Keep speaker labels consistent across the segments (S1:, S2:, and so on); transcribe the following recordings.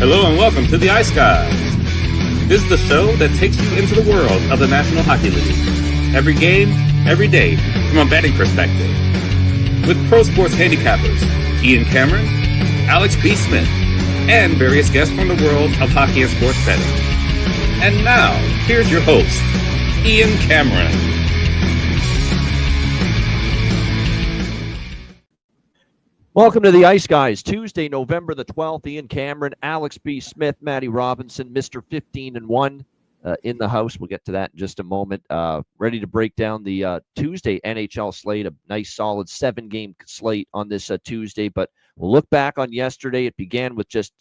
S1: Hello and welcome to the Ice Guys. This is the show that takes you into the world of the National Hockey League. Every game, every day, from a betting perspective. With pro sports handicappers, Ian Cameron, Alex B. Smith, and various guests from the world of hockey and sports betting. And now, here's your host, Ian Cameron.
S2: Welcome to the Ice Guys, Tuesday, November the 12th. Ian Cameron, Alex B. Smith, Matty Robinson, Mr. 15-1 in the house. We'll get to that in just a moment. Ready to break down the Tuesday NHL slate, a nice solid 7-game slate on this Tuesday. But we'll look back on yesterday. It began with just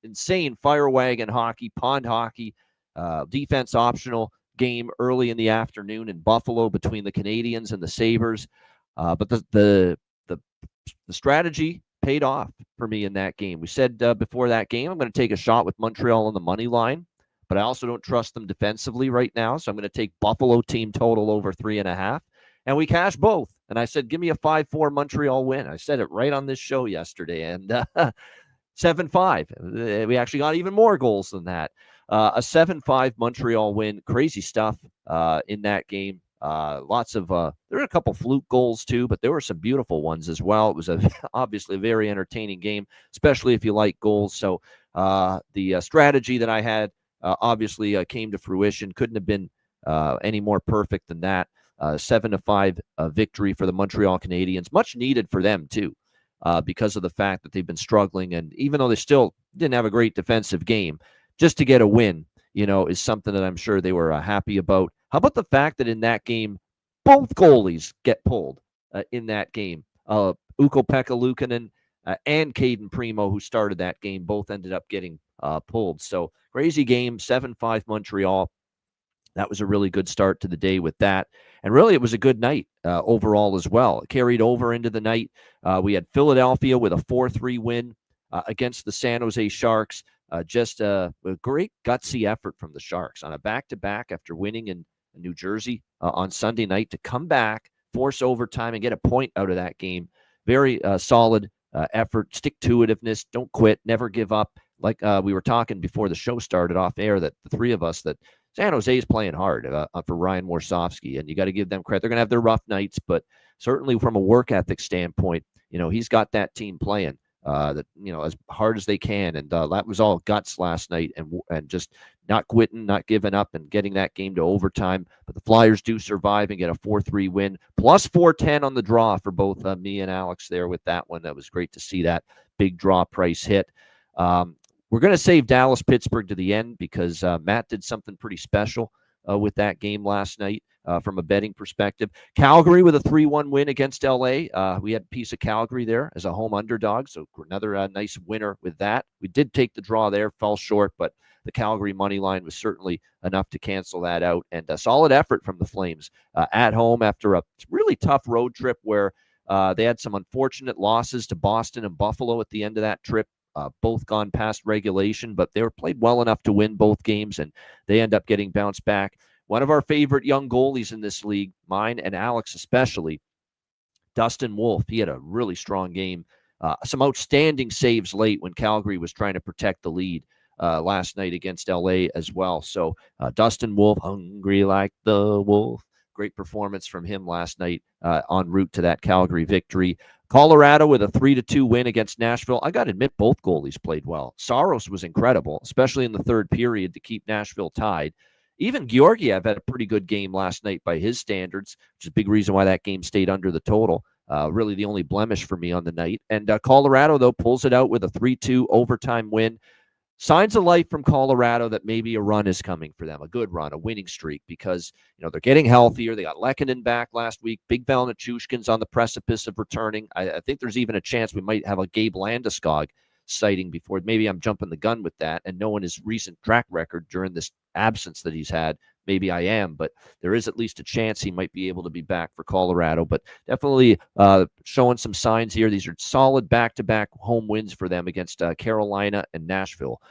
S2: insane fire wagon hockey, pond hockey, defense optional game early in the afternoon in Buffalo between the Canadiens and the Sabres. But the strategy paid off for me in that game. We said before that game, I'm going to take a shot with Montreal on the money line, but I also don't trust them defensively right now. So I'm going to take Buffalo team total over 3.5. And we cashed both. And I said, give me a 5-4 Montreal win. I said it right on this show yesterday. And 7-5. We actually got even more goals than that. A 7-5 Montreal win. Crazy stuff in that game. Lots of there were a couple fluke goals too, but there were some beautiful ones as well. It was obviously a very entertaining game, especially if you like goals. So the strategy that I had obviously came to fruition. Couldn't have been any more perfect than that. 7-5 victory for the Montreal Canadiens, much needed for them too, because of the fact that they've been struggling, and even though they still didn't have a great defensive game, just to get a win, is something that I'm sure they were happy about. How about the fact that in that game, both goalies get pulled in that game? Ukko-Pekka Luukkonen and Caden Primo, who started that game, both ended up getting pulled. So crazy game, 7-5 Montreal. That was a really good start to the day with that. And really, it was a good night overall as well. It carried over into the night. We had Philadelphia with a 4-3 win against the San Jose Sharks. Just a great gutsy effort from the Sharks on a back-to-back after winning in New Jersey on Sunday night to come back, force overtime, and get a point out of that game. Very solid effort, stick-to-itiveness, don't quit, never give up. Like we were talking before the show started off air, that the three of us, that San Jose is playing hard for Ryan Warsofsky, and you got to give them credit. They're going to have their rough nights, but certainly from a work ethic standpoint, he's got that team playing as hard as they can, and that was all guts last night, and just not quitting, not giving up, and getting that game to overtime. But the Flyers do survive and get a 4-3 win, plus 410 on the draw for both me and Alex there with that one. That was great to see that big draw price hit. We're going to save Dallas-Pittsburgh to the end because Matt did something pretty special with that game last night. From a betting perspective, Calgary with a 3-1 win against LA. We had a piece of Calgary there as a home underdog, so another nice winner with that. We did take the draw there, fell short, but the Calgary money line was certainly enough to cancel that out. And a solid effort from the Flames at home after a really tough road trip where they had some unfortunate losses to Boston and Buffalo at the end of that trip. Both gone past regulation, but they were played well enough to win both games, and they end up getting bounced back. One of our favorite young goalies in this league, mine and Alex especially, Dustin Wolf. He had a really strong game. Some outstanding saves late when Calgary was trying to protect the lead last night against LA as well. So Dustin Wolf, hungry like the wolf. Great performance from him last night en route to that Calgary victory. Colorado with a 3-2 win against Nashville. I got to admit, both goalies played well. Saros was incredible, especially in the third period to keep Nashville tied. Even Georgiev had a pretty good game last night by his standards, which is a big reason why that game stayed under the total. Really the only blemish for me on the night. And Colorado, though, pulls it out with a 3-2 overtime win. Signs of life from Colorado that maybe a run is coming for them, a good run, a winning streak, because they're getting healthier. They got Lehkonen back last week. Big Val Nichushkin's on the precipice of returning. I think there's even a chance we might have a Gabe Landeskog sighting before. Maybe I'm jumping the gun with that, and knowing his recent track record during this absence that he's had, maybe I am, but there is at least a chance he might be able to be back for Colorado. But definitely showing some signs here. These are solid back-to-back home wins for them against Carolina and Nashville.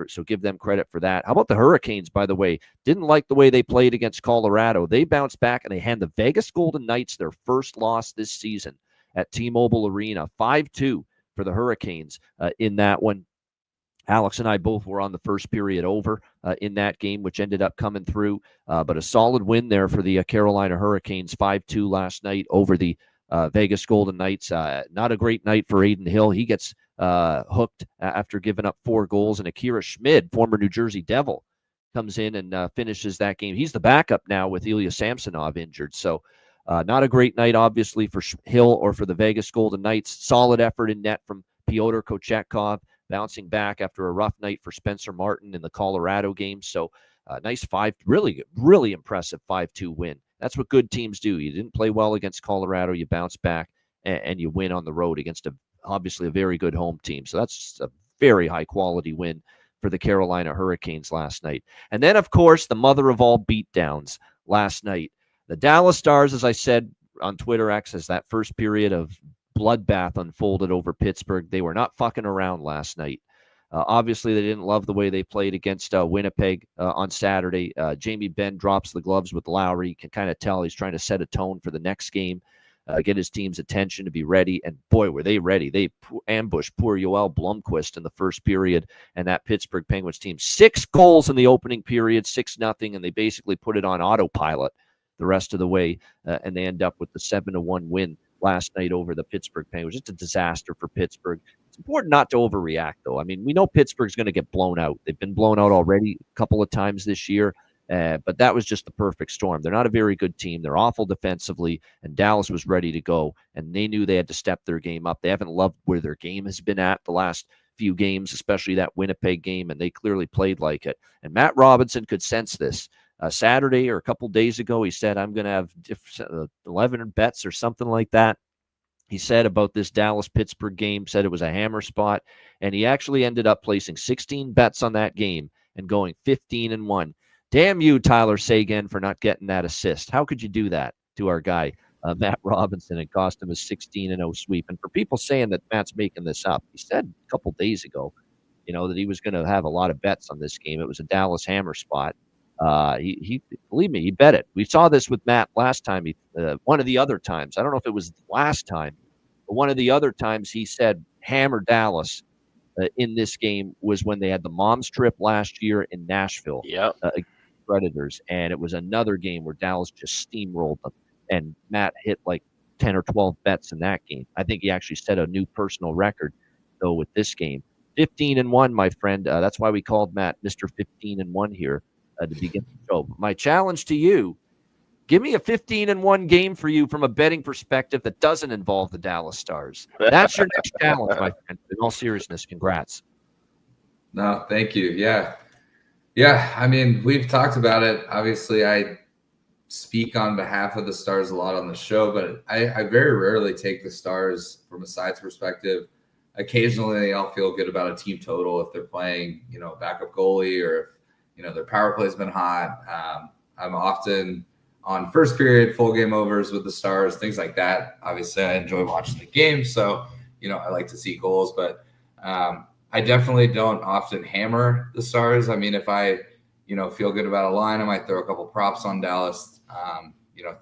S2: So give them credit for that. How about the Hurricanes, by the way? Didn't like the way they played against Colorado. They bounced back, and they hand the Vegas Golden Knights their first loss this season at T-Mobile Arena, 5-2 for the Hurricanes in that one. Alex and I both were on the first period over in that game, which ended up coming through. But a solid win there for the Carolina Hurricanes, 5-2 last night over the Vegas Golden Knights. Not a great night for Adin Hill. He gets hooked after giving up 4 goals. And Akira Schmid, former New Jersey Devil, comes in and finishes that game. He's the backup now with Ilya Samsonov injured. So not a great night, obviously, for Hill or for the Vegas Golden Knights. Solid effort in net from Pyotr Kochetkov, bouncing back after a rough night for Spencer Martin in the Colorado game. So nice really impressive 5-2 win. That's what good teams do. You didn't play well against Colorado. You bounce back and you win on the road against obviously a very good home team. So that's a very high quality win for the Carolina Hurricanes last night. And then, of course, the mother of all beatdowns last night. The Dallas Stars, as I said on Twitter X, as that first period of bloodbath unfolded over Pittsburgh, they were not fucking around last night. Obviously, they didn't love the way they played against Winnipeg on Saturday. Jamie Benn drops the gloves with Lowry. You can kind of tell he's trying to set a tone for the next game, get his team's attention to be ready. And boy, were they ready. They ambushed poor Yoel Blomqvist in the first period, and that Pittsburgh Penguins team. 6 goals in the opening period, 6-0, and they basically put it on autopilot the rest of the way, and they end up with the 7-1 win last night over the Pittsburgh Penguins. Just a disaster for Pittsburgh. It's important not to overreact, though. I mean, we know Pittsburgh's going to get blown out. They've been blown out already a couple of times this year, but that was just the perfect storm. They're not a very good team. They're awful defensively, and Dallas was ready to go, and they knew they had to step their game up. They haven't loved where their game has been at the last few games, especially that Winnipeg game, and they clearly played like it. And Matt Robinson could sense this. Saturday or a couple days ago, he said, I'm going to have 11 bets or something like that. He said about this Dallas-Pittsburgh game, said it was a hammer spot, and he actually ended up placing 16 bets on that game and going 15-1. Damn you, Tyler Seguin, for not getting that assist. How could you do that to our guy, Matt Robinson, and cost him a 16-0 sweep? And for people saying that Matt's making this up, he said a couple days ago, that he was going to have a lot of bets on this game. It was a Dallas hammer spot. He believe me, he bet it. We saw this with Matt last time. One of the other times, I don't know if it was last time, but one of the other times he said hammer Dallas in this game was when they had the mom's trip last year in Nashville.
S3: Yep.
S2: Against Predators, and it was another game where Dallas just steamrolled them, and Matt hit like 10 or 12 bets in that game. I think he actually set a new personal record though with this game. 15-1, my friend. That's why we called Matt Mr. 15-1 here. To begin the show. My challenge to you, give me a 15-1 game for you from a betting perspective that doesn't involve the Dallas Stars. That's your next challenge, my friend. In all seriousness, congrats.
S4: No, thank you. Yeah. I mean, we've talked about it. Obviously, I speak on behalf of the Stars a lot on the show, but I very rarely take the Stars from a side's perspective. Occasionally, I'll feel good about a team total if they're playing, backup goalie, or if their power play has been hot. I'm often on first period, full game overs with the Stars, things like that. Obviously, I enjoy watching the game, so, I like to see goals. But I definitely don't often hammer the Stars. I mean, if I, feel good about a line, I might throw a couple props on Dallas,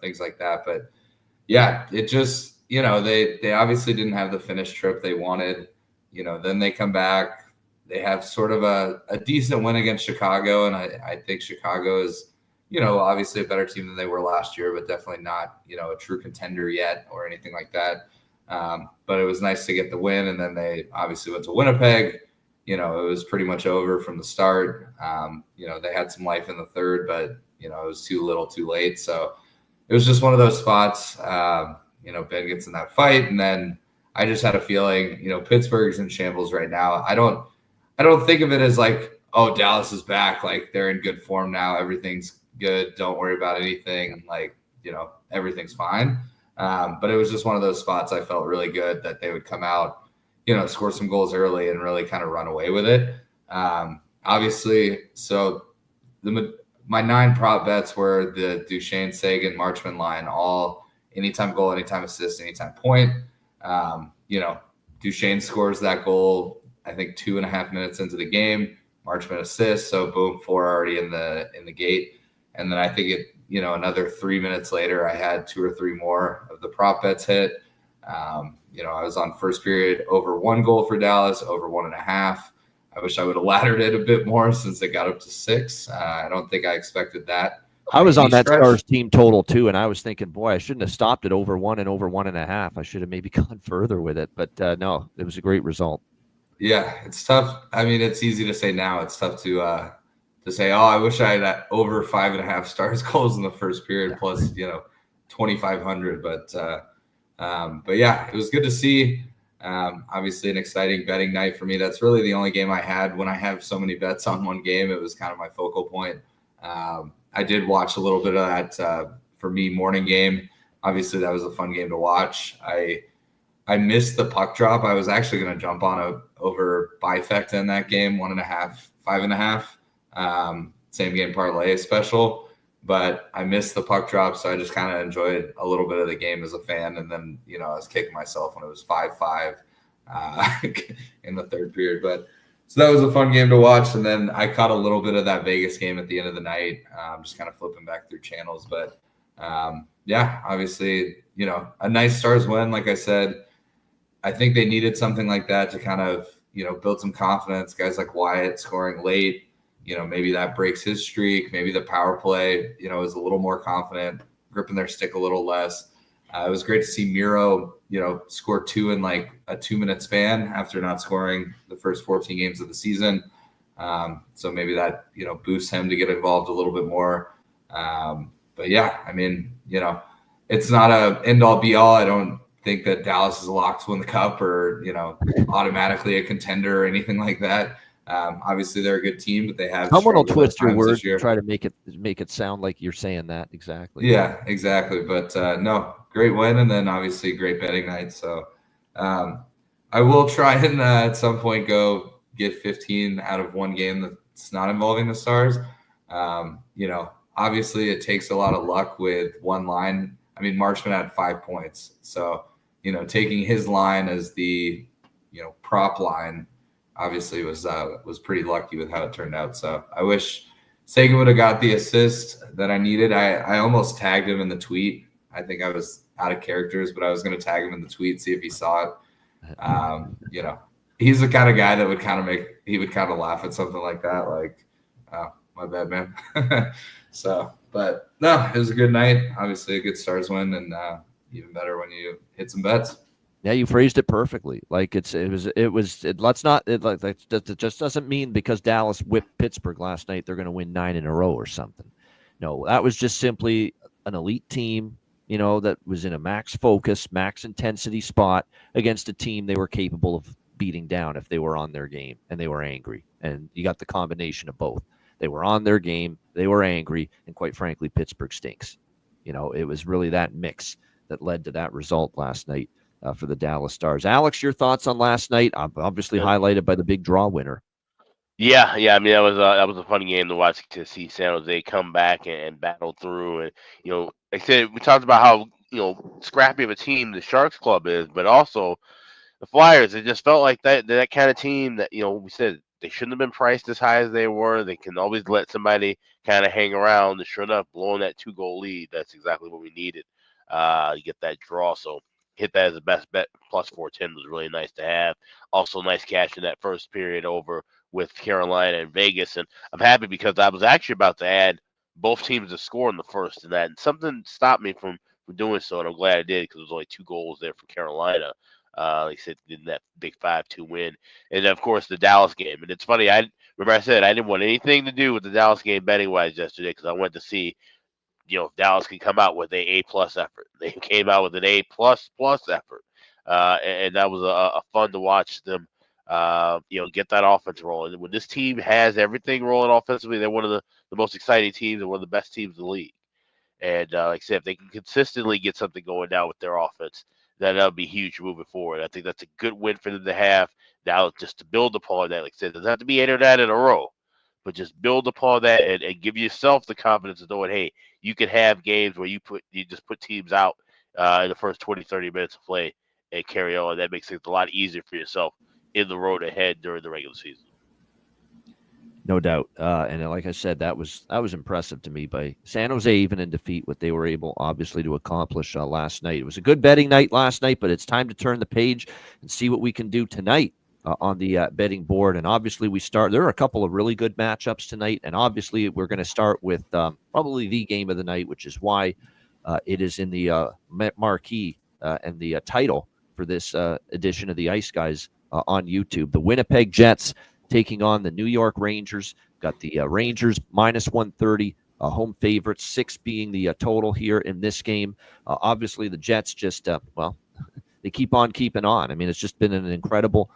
S4: things like that. But, yeah, it just, they obviously didn't have the finished trip they wanted. Then they come back. They have sort of a decent win against Chicago, and I think Chicago is, obviously a better team than they were last year, but definitely not, a true contender yet or anything like that. But it was nice to get the win, and then they obviously went to Winnipeg. It was pretty much over from the start. They had some life in the third, but, it was too little too late. So it was just one of those spots. Ben gets in that fight, and then I just had a feeling, Pittsburgh's in shambles right now. I don't think of it as like, oh, Dallas is back. Like, they're in good form now. Everything's good. Don't worry about anything. Like, everything's fine. But it was just one of those spots I felt really good that they would come out, score some goals early and really kind of run away with it. Obviously, so my 9 prop bets were the Duchesne, Sagan, Marchman line, all anytime goal, anytime assist, anytime point. Duchesne scores that goal, I think 2.5 minutes into the game. Marchman assists, so boom, 4 already in the gate. And then I think another 3 minutes later, I had 2 or 3 more of the prop bets hit. I was on first period over 1 goal for Dallas, over 1.5. I wish I would have laddered it a bit more since it got up to 6. I don't think I expected that.
S2: I was on that Stars team total too, and I was thinking, boy, I shouldn't have stopped at over 1 and over 1.5. I should have maybe gone further with it, but no, it was a great result.
S4: Yeah, it's tough. I mean, it's easy to say now. It's tough to say, oh, I wish I had over 5.5 Stars goals in the first period plus 2,500. But yeah, it was good to see. Obviously, an exciting betting night for me. That's really the only game I had. When I have so many bets on one game, it was kind of my focal point. I did watch a little bit of that for me morning game. Obviously, that was a fun game to watch. I missed the puck drop. I was actually going to jump on over Bifecta in that game, 1.5, 5.5, same game parlay special. But I missed the puck drop, so I just kind of enjoyed a little bit of the game as a fan. And then, I was kicking myself when it was 5-5 in the third period. But so that was a fun game to watch. And then I caught a little bit of that Vegas game at the end of the night, just kind of flipping back through channels. But yeah, obviously, a nice Stars win. Like I said, I think they needed something like that to kind of, build some confidence. Guys like Wyatt scoring late, maybe that breaks his streak. Maybe the power play, is a little more confident, gripping their stick a little less. It was great to see Miro, score 2 in like a 2-minute span after not scoring the first 14 games of the season. So maybe that, boosts him to get involved a little bit more. But yeah, I mean, it's not a end all be all. I don't think that Dallas is locked to win the cup or, automatically a contender or anything like that. Obviously they're a good team, but they have
S2: someone will twist your words and try to make it sound like you're saying that. Exactly.
S4: Yeah, exactly. But no, great win. And then obviously great betting night. So I will try and at some point go get 15 out of one game that's not involving the Stars. Obviously it takes a lot of luck with one line. I mean, Marchman had 5 points. So, taking his line as the, prop line obviously was pretty lucky with how it turned out. So I wish Sagan would have got the assist that I needed. I almost tagged him in the tweet. I think I was out of characters, but I was going to tag him in the tweet, see if he saw it. He's the kind of guy that would kind of laugh at something like that. Like, oh, my bad, man. So, but no, it was a good night. Obviously a good Stars win, and even better when you hit some bets.
S2: Yeah, you phrased it perfectly. Like it just doesn't mean because Dallas whipped Pittsburgh last night they're going to win 9 in a row or something. No, that was just simply an elite team, that was in a max focus, max intensity spot against a team they were capable of beating down if they were on their game and they were angry. And you got the combination of both. They were on their game, they were angry, and quite frankly, Pittsburgh stinks. It was really that mix that led to that result last night for the Dallas Stars. Alex, your thoughts on last night? Obviously highlighted by the big draw winner.
S3: Yeah. I mean, that was a fun game to watch, to see San Jose come back and battle through. And like I said, we talked about how scrappy of a team the Sharks Club is, but also the Flyers. It just felt like that kind of team that we said they shouldn't have been priced as high as they were. They can always let somebody kind of hang around. And sure enough, blowing that 2-goal lead, that's exactly what we needed to get that draw. So hit that as a best bet. Plus 410 was really nice to have. Also nice cash in that first period over with Carolina and Vegas. And I'm happy because I was actually about to add both teams to score in the first and that. And something stopped me from doing so. And I'm glad I did because there was only 2 goals there for Carolina. Like I said, in that big 5-2 win. And of course, the Dallas game. And it's funny, I said I didn't want anything to do with the Dallas game betting wise yesterday because I wanted to see, if Dallas can come out with a A+ effort. They came out with an A++ effort. And that was a fun to watch them, get that offense rolling. And when this team has everything rolling offensively, they're one of the most exciting teams and one of the best teams in the league. And like I said, if they can consistently get something going down with their offense, then that'll be huge moving forward. I think that's a good win for them to have. Now, just to build upon that, like I said, it doesn't have to be 8 or 9 in a row, but just build upon that and give yourself the confidence of knowing, hey, you can have games where you just put teams out in the first 20, 30 minutes of play and carry on. That makes things a lot easier for yourself in the road ahead during the regular season.
S2: No doubt. And like I said, that was impressive to me by San Jose, even in defeat, what they were able, obviously, to accomplish last night. It was a good betting night last night, but it's time to turn the page and see what we can do tonight on the betting board. And obviously, there are a couple of really good matchups tonight. And obviously, we're going to start with probably the game of the night, which is why it is in the marquee and the title for this edition of the Ice Guys on YouTube. The Winnipeg Jets taking on the New York Rangers. Got the Rangers minus 130, home favorites, 6 being the total here in this game. Obviously, the Jets just, they keep on keeping on. I mean, it's just been an incredible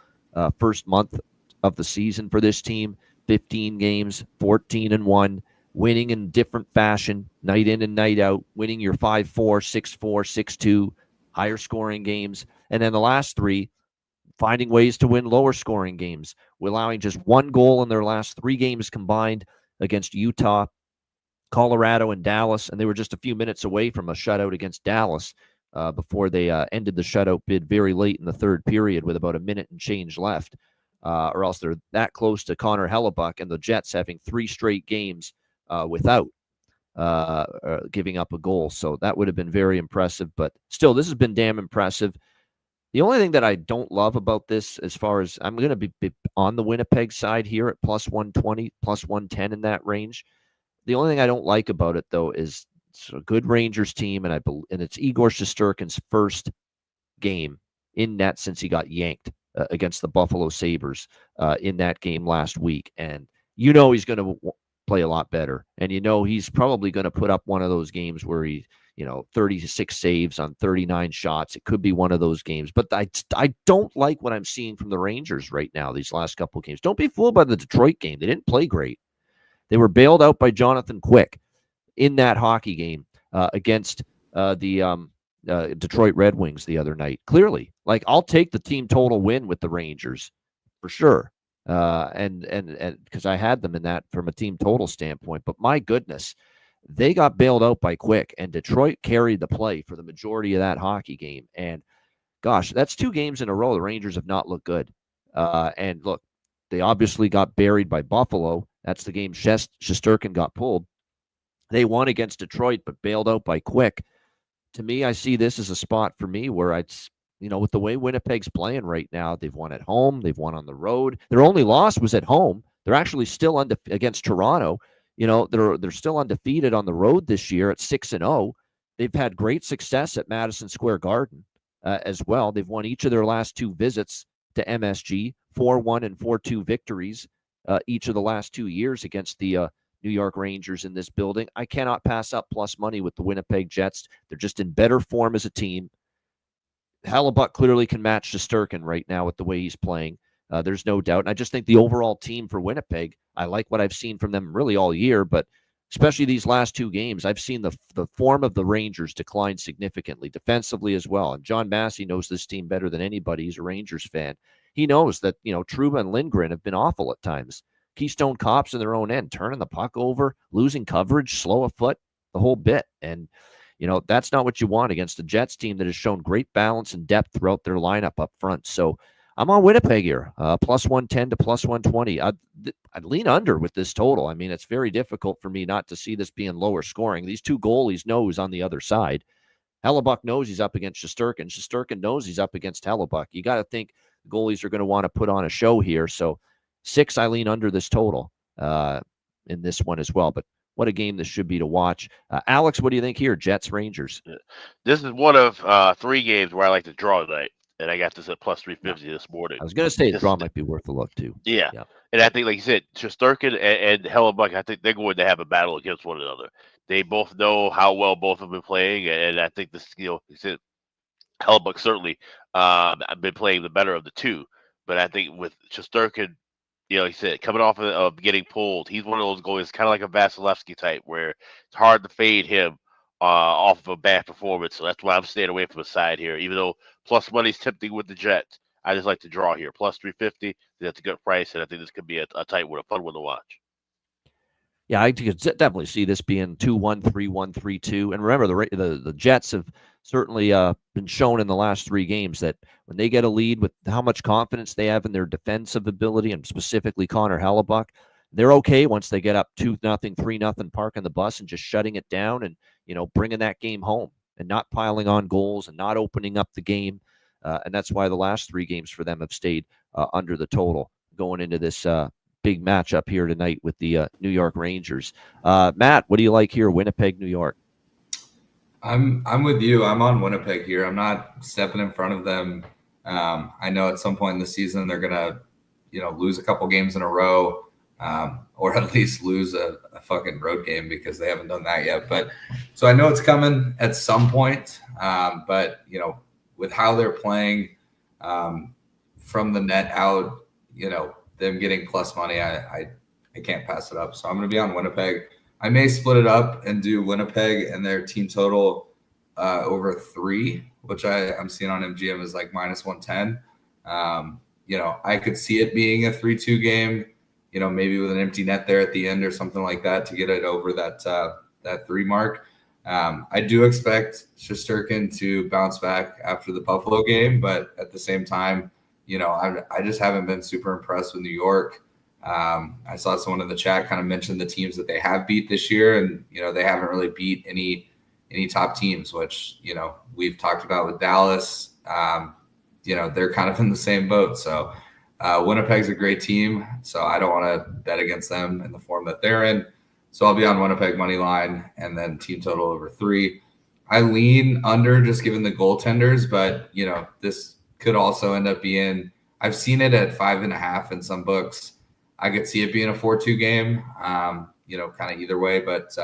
S2: first month of the season for this team. 15 games, 14-1, winning in different fashion, night in and night out, winning your 5-4, 6-4, 6-2, higher scoring games. And then the last 3, finding ways to win lower scoring games, allowing just 1 goal in their last 3 games combined against Utah, Colorado, and Dallas. And they were just a few minutes away from a shutout against Dallas before they ended the shutout bid very late in the third period with about a minute and change left, or else they're that close to Connor Hellebuck and the Jets having 3 straight games without giving up a goal. So that would have been very impressive. But still, this has been damn impressive. The only thing that I don't love about this, as far as I'm going to be on the Winnipeg side here at plus 120, plus 110 in that range. The only thing I don't like about it, though, is it's a good Rangers team, and it's Igor Shesterkin's first game in net since he got yanked against the Buffalo Sabres in that game last week. And he's going to play a lot better. And he's probably going to put up one of those games where he 36 saves on 39 shots. It could be one of those games. But I don't like what I'm seeing from the Rangers right now, these last couple of games. Don't be fooled by the Detroit game. They didn't play great. They were bailed out by Jonathan Quick in that hockey game against the Detroit Red Wings the other night. Clearly, I'll take the team total win with the Rangers for sure. And because I had them in that from a team total standpoint. But my goodness, they got bailed out by Quick, and Detroit carried the play for the majority of that hockey game. And gosh, that's 2 games in a row the Rangers have not looked good. And look, they obviously got buried by Buffalo. That's the game Shesterkin got pulled. They won against Detroit, but bailed out by Quick. To me, I see this as a spot for me where with the way Winnipeg's playing right now, they've won at home, they've won on the road. Their only loss was at home. They're actually still against Toronto. They're still undefeated on the road this year at 6-0. They've had great success at Madison Square Garden as well. They've won each of their last 2 visits to MSG, 4-1 and 4-2 victories each of the last 2 years against the New York Rangers in this building. I cannot pass up plus money with the Winnipeg Jets. They're just in better form as a team. Hellebuck clearly can match Shesterkin right now with the way he's playing. There's no doubt. And I just think the overall team for Winnipeg, I like what I've seen from them really all year, but especially these last 2 games, I've seen the form of the Rangers decline significantly, defensively as well. And John Massey knows this team better than anybody. He's a Rangers fan. He knows that, Trouba and Lindgren have been awful at times. Keystone Cops in their own end, turning the puck over, losing coverage, slow of foot, the whole bit. And, that's not what you want against a Jets team that has shown great balance and depth throughout their lineup up front. So I'm on Winnipeg here, plus 110 to plus 120. I'd lean under with this total. I mean, it's very difficult for me not to see this being lower scoring. These 2 goalies know who's on the other side. Hellebuck knows he's up against Shesterkin. Shesterkin knows he's up against Hellebuck. You got to think the goalies are going to want to put on a show here. So 6, I lean under this total in this one as well. But what a game this should be to watch. Alex, what do you think here? Jets, Rangers.
S3: This is one of 3 games where I like to draw tonight, and I got this at plus 350 this morning.
S2: I was going to say the draw might be worth a look too.
S3: Yeah. And I think, like you said, Shesterkin and Hellebuck, I think they're going to have a battle against one another. They both know how well both have been playing, and I think this, you said Hellebuck certainly been playing the better of the 2. But I think with Shesterkin, he said, coming off of getting pulled, he's one of those goalies, kind of like a Vasilevsky type, where it's hard to fade him off of a bad performance. So that's why I'm staying away from the side here. Even though plus money's tempting with the Jets, I just like to draw here. Plus 350, that's a good price, and I think this could be a tight one, a fun one to watch.
S2: Yeah, I could definitely see this being 2-1, 3-1, 3-2. And remember, the Jets have certainly been shown in the last 3 games that when they get a lead with how much confidence they have in their defensive ability, and specifically Connor Hellebuck, they're okay once they get up 2-0, 3-0, parking the bus and just shutting it down and, bringing that game home and not piling on goals and not opening up the game. And that's why the last 3 games for them have stayed under the total going into this big matchup here tonight with the New York Rangers. Matt, what do you like here, Winnipeg, New York?
S4: I'm with you. I'm on Winnipeg here. I'm not stepping in front of them. I know at some point in the season they're gonna, lose a couple games in a row, or at least lose a fucking road game because they haven't done that yet. But so I know it's coming at some point. But with how they're playing from the net out, them getting plus money, I can't pass it up. So I'm going to be on Winnipeg. I may split it up and do Winnipeg and their team total over 3, which I'm seeing on MGM is like minus 110. I could see it being a 3-2 game, maybe with an empty net there at the end or something like that to get it over that 3 mark. I do expect Shesterkin to bounce back after the Buffalo game, but at the same time, I just haven't been super impressed with New York. I saw someone in the chat kind of mention the teams that they have beat this year, and they haven't really beat any top teams, which we've talked about with Dallas. They're kind of in the same boat. So Winnipeg's a great team, so I don't want to bet against them in the form that they're in. So I'll be on Winnipeg money line and then team total over 3. I lean under just given the goaltenders, but this could also end up being. I've seen it at 5.5 in some books. I could see it being a 4-2 game, kind of either way. But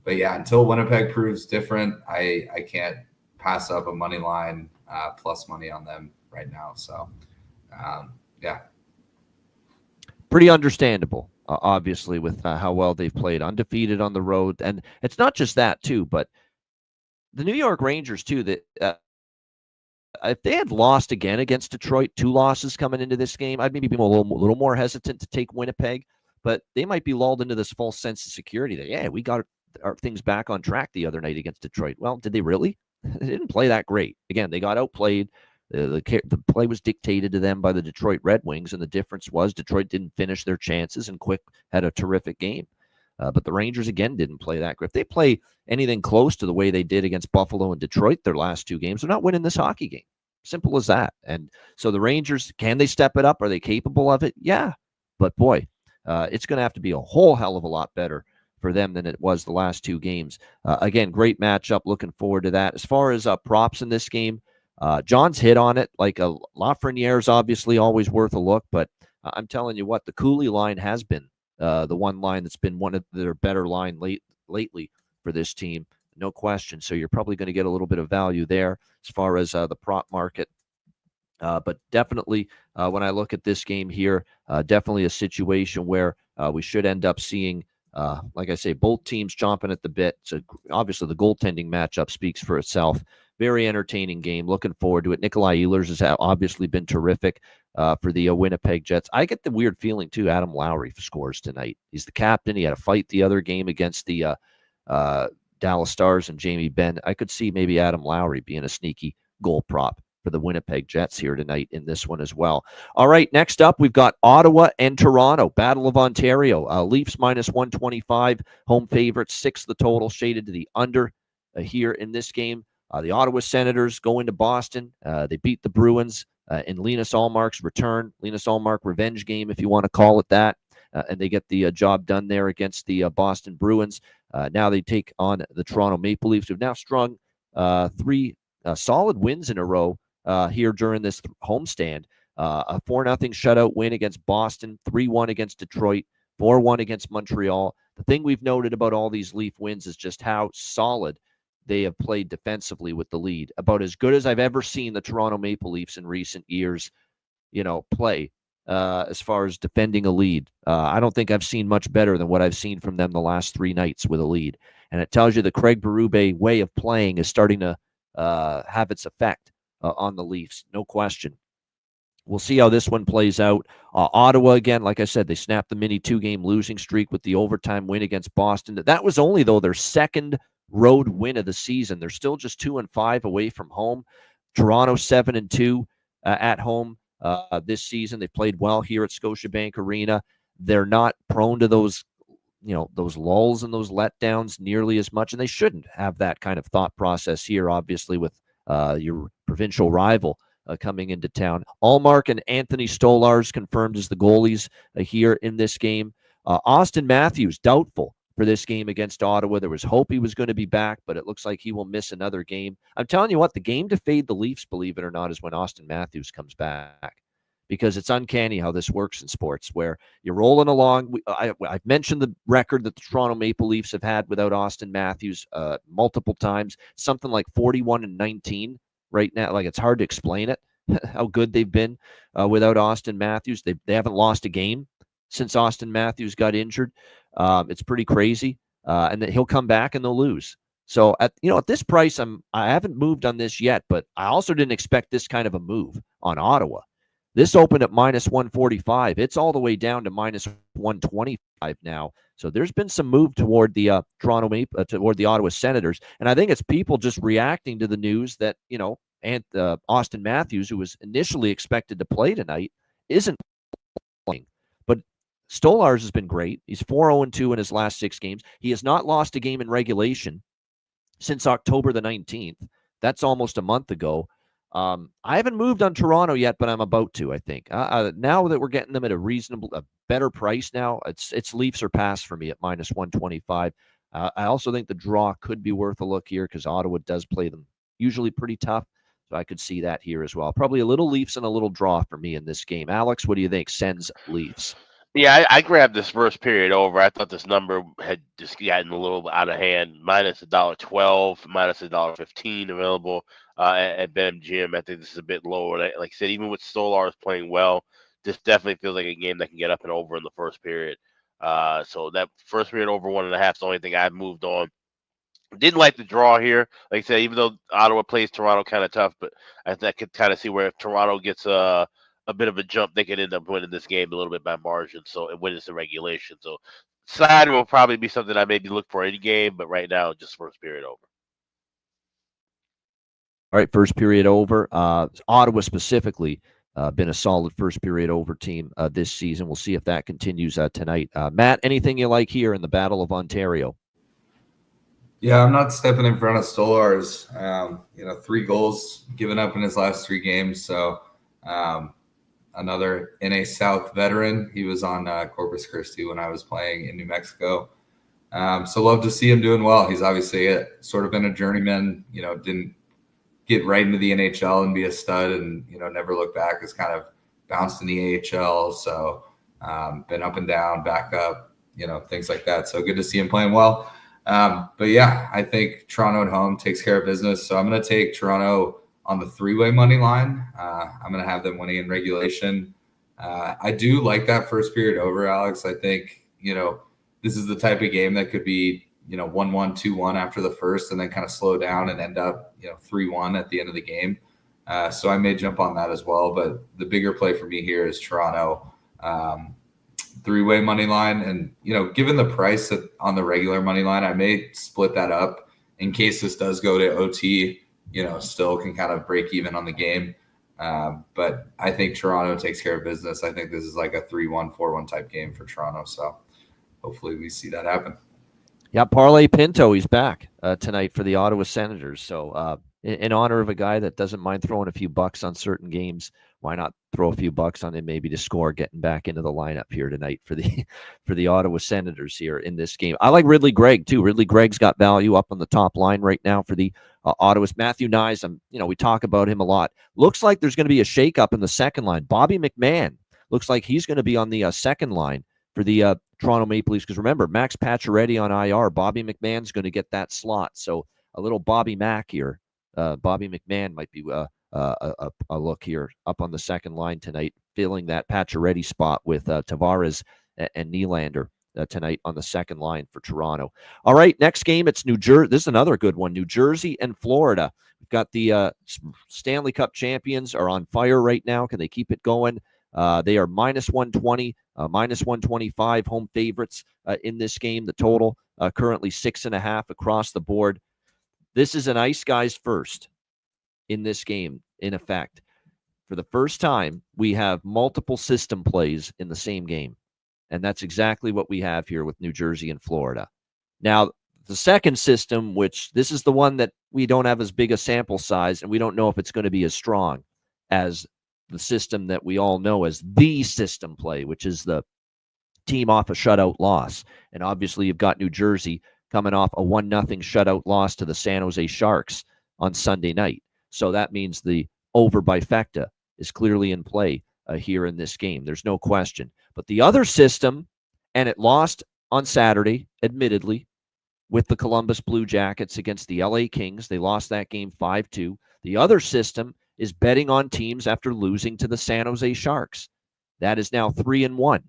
S4: yeah, until Winnipeg proves different, I can't pass up a money line plus money on them right now. So, yeah.
S2: Pretty understandable, obviously, with how well they've played, undefeated on the road. And it's not just that, too, but the New York Rangers, too, that if they had lost again against Detroit, 2 losses coming into this game, I'd maybe be a little more hesitant to take Winnipeg, but they might be lulled into this false sense of security that, yeah, we got our things back on track the other night against Detroit. Well, did they really? They didn't play that great. Again, they got outplayed. The play was dictated to them by the Detroit Red Wings, and the difference was Detroit didn't finish their chances, and Quick had a terrific game. But the Rangers, again, didn't play that great. If they play anything close to the way they did against Buffalo and Detroit their last 2 games, they're not winning this hockey game. Simple as that. And so the Rangers, can they step it up? Are they capable of it? Yeah. But, boy, it's going to have to be a whole hell of a lot better for them than it was the last 2 games. Again, great matchup. Looking forward to that. As far as props in this game, John's hit on it. Like Lafreniere is obviously always worth a look, but I'm telling you what, the Cooley line has been the one line that's been one of their better line lately for this team. No question. So you're probably going to get a little bit of value there as far as the prop market. But definitely when I look at this game here, definitely a situation where we should end up seeing, like I say, both teams chomping at the bit. So obviously the goaltending matchup speaks for itself. Very entertaining game. Looking forward to it. Nikolai Ehlers has obviously been terrific for the Winnipeg Jets. I get the weird feeling, too, Adam Lowry scores tonight. He's the captain. He had a fight the other game against the Dallas Stars and Jamie Benn. I could see maybe Adam Lowry being a sneaky goal prop for the Winnipeg Jets here tonight in this one as well. All right, next up, we've got Ottawa and Toronto. Battle of Ontario. Leafs minus 125. Home favorites, 6 the total, shaded to the under here in this game. The Ottawa Senators go into Boston. They beat the Bruins in Linus Ullmark's return. Linus Ullmark revenge game, if you want to call it that. And they get the job done there against the Boston Bruins. Now they take on the Toronto Maple Leafs, who've now strung 3 solid wins in a row here during this homestand. A 4-0 shutout win against Boston, 3-1 against Detroit, 4-1 against Montreal. The thing we've noted about all these Leaf wins is just how solid they have played defensively with the lead. About as good as I've ever seen the Toronto Maple Leafs in recent years, play as far as defending a lead. I don't think I've seen much better than what I've seen from them the last 3 nights with a lead. And it tells you the Craig Berube way of playing is starting to have its effect on the Leafs. No question. We'll see how this one plays out. Ottawa, again, like I said, they snapped the mini 2-game losing streak with the overtime win against Boston. That was only, though, their second road win of the season. They're still just 2-5 away from home. Toronto 7-2 at home this season. They played well here at Scotiabank Arena. They're not prone to those lulls and those letdowns nearly as much, and they shouldn't have that kind of thought process here, obviously, with you're provincial rival coming into town. Allmark and Anthony Stolarz confirmed as the goalies here in this game. Austin Matthews, doubtful for this game against Ottawa. There was hope he was going to be back, but it looks like he will miss another game. I'm telling you what, the game to fade the Leafs, believe it or not, is when Austin Matthews comes back, because it's uncanny how this works in sports, where you're rolling along. I've mentioned the record that the Toronto Maple Leafs have had without Austin Matthews multiple times, something like 41-19 right now. Like, it's hard to explain it, how good they've been without Austin Matthews. They haven't lost a game since Austin Matthews got injured. It's pretty crazy. And that he'll come back and they'll lose. So at this price, I haven't moved on this yet, but I also didn't expect this kind of a move on Ottawa. This opened at -145. It's all the way down to -125 now. So there's been some move toward the toward the Ottawa Senators, and I think it's people just reacting to the news that Austin Matthews, who was initially expected to play tonight, isn't playing. But Stolarz has been great. He's 4-0-2 in his last 6 games. He has not lost a game in regulation since October the 19th. That's almost a month ago. I haven't moved on Toronto yet, but I'm about to, I think. Now that we're getting them at a better price now, it's Leafs or pass for me at -125. I also think the draw could be worth a look here because Ottawa does play them usually pretty tough. So I could see that here as well. Probably a little Leafs and a little draw for me in this game. Alex, what do you think? Sens Leafs.
S3: Yeah, I grabbed this first period over. I thought this number had just gotten a little out of hand. -$1.12, -$1.15 available at BetMGM. I think this is a bit lower. Like I said, even with Stolarz playing well, this definitely feels like a game that can get up and over in the first period. So that first period over 1.5 is the only thing I've moved on. Didn't like the draw here. Like I said, even though Ottawa plays Toronto kind of tough, but I could kind of see where if Toronto gets a bit of a jump, they could end up winning this game a little bit by margin. So it wins the regulation. So side will probably be something I maybe look for any game, but right now just first period over.
S2: All right, first period over. Ottawa specifically been a solid first period over team this season. We'll see if that continues tonight. Matt, anything you like here in the Battle of Ontario?
S4: Yeah, I'm not stepping in front of Stolarz. 3 goals given up in his last 3 games. So another NA South veteran. He was on Corpus Christi when I was playing in New Mexico. So love to see him doing well. He's obviously sort of been a journeyman, didn't get right into the NHL and be a stud and, never look back. Has kind of bounced in the AHL. So been up and down, back up, things like that. So good to see him playing well. But yeah, I think Toronto at home takes care of business. So I'm going to take Toronto on the 3-way money line. I'm going to have them winning in regulation. I do like that first period over, Alex. I think, this is the type of game that could be, 1-1, 2-1 after the first and then kind of slow down and end up, 3-1 at the end of the game. So I may jump on that as well. But the bigger play for me here is Toronto. 3-way money line. And, given the price on the regular money line, I may split that up in case this does go to OT, still can kind of break even on the game. But I think Toronto takes care of business. I think this is like a 3-1, 4-1 type game for Toronto. So hopefully we see that happen.
S2: Yeah, Parlay Pinto, he's back tonight for the Ottawa Senators. So in honor of a guy that doesn't mind throwing a few bucks on certain games, why not throw a few bucks on him maybe to score, getting back into the lineup here tonight for the Ottawa Senators here in this game. I like Ridley Gregg too. Ridley Gregg's got value up on the top line right now for the Ottawa's. Matthew Nyes, we talk about him a lot. Looks like there's going to be a shakeup in the second line. Bobby McMahon looks like he's going to be on the second line for the Toronto Maple Leafs, because remember, Max Pacioretty on IR. Bobby McMahon's going to get that slot. So a little Bobby Mack here. Bobby McMahon might be a look here up on the second line tonight, filling that Pacioretty spot with Tavares and Nylander tonight on the second line for Toronto. All right, next game, it's New Jersey. This is another good one, New Jersey and Florida. We've got the Stanley Cup champions are on fire right now. Can they keep it going? They are -120, -125 home favorites in this game. The total currently 6.5 across the board. This is an ice guys first in this game, in effect. For the first time, we have multiple system plays in the same game. And that's exactly what we have here with New Jersey and Florida. Now, the second system, which this is the one that we don't have as big a sample size, and we don't know if it's going to be as strong as the system that we all know as the system play, which is the team off a shutout loss. And obviously you've got New Jersey coming off a 1-0 shutout loss to the San Jose Sharks on Sunday night. So that means the over by Fecta is clearly in play here in this game. There's no question. But the other system, and it lost on Saturday, admittedly, with the Columbus Blue Jackets against the LA Kings. They lost that game 5-2. The other system is betting on teams after losing to the San Jose Sharks. That is now 3-1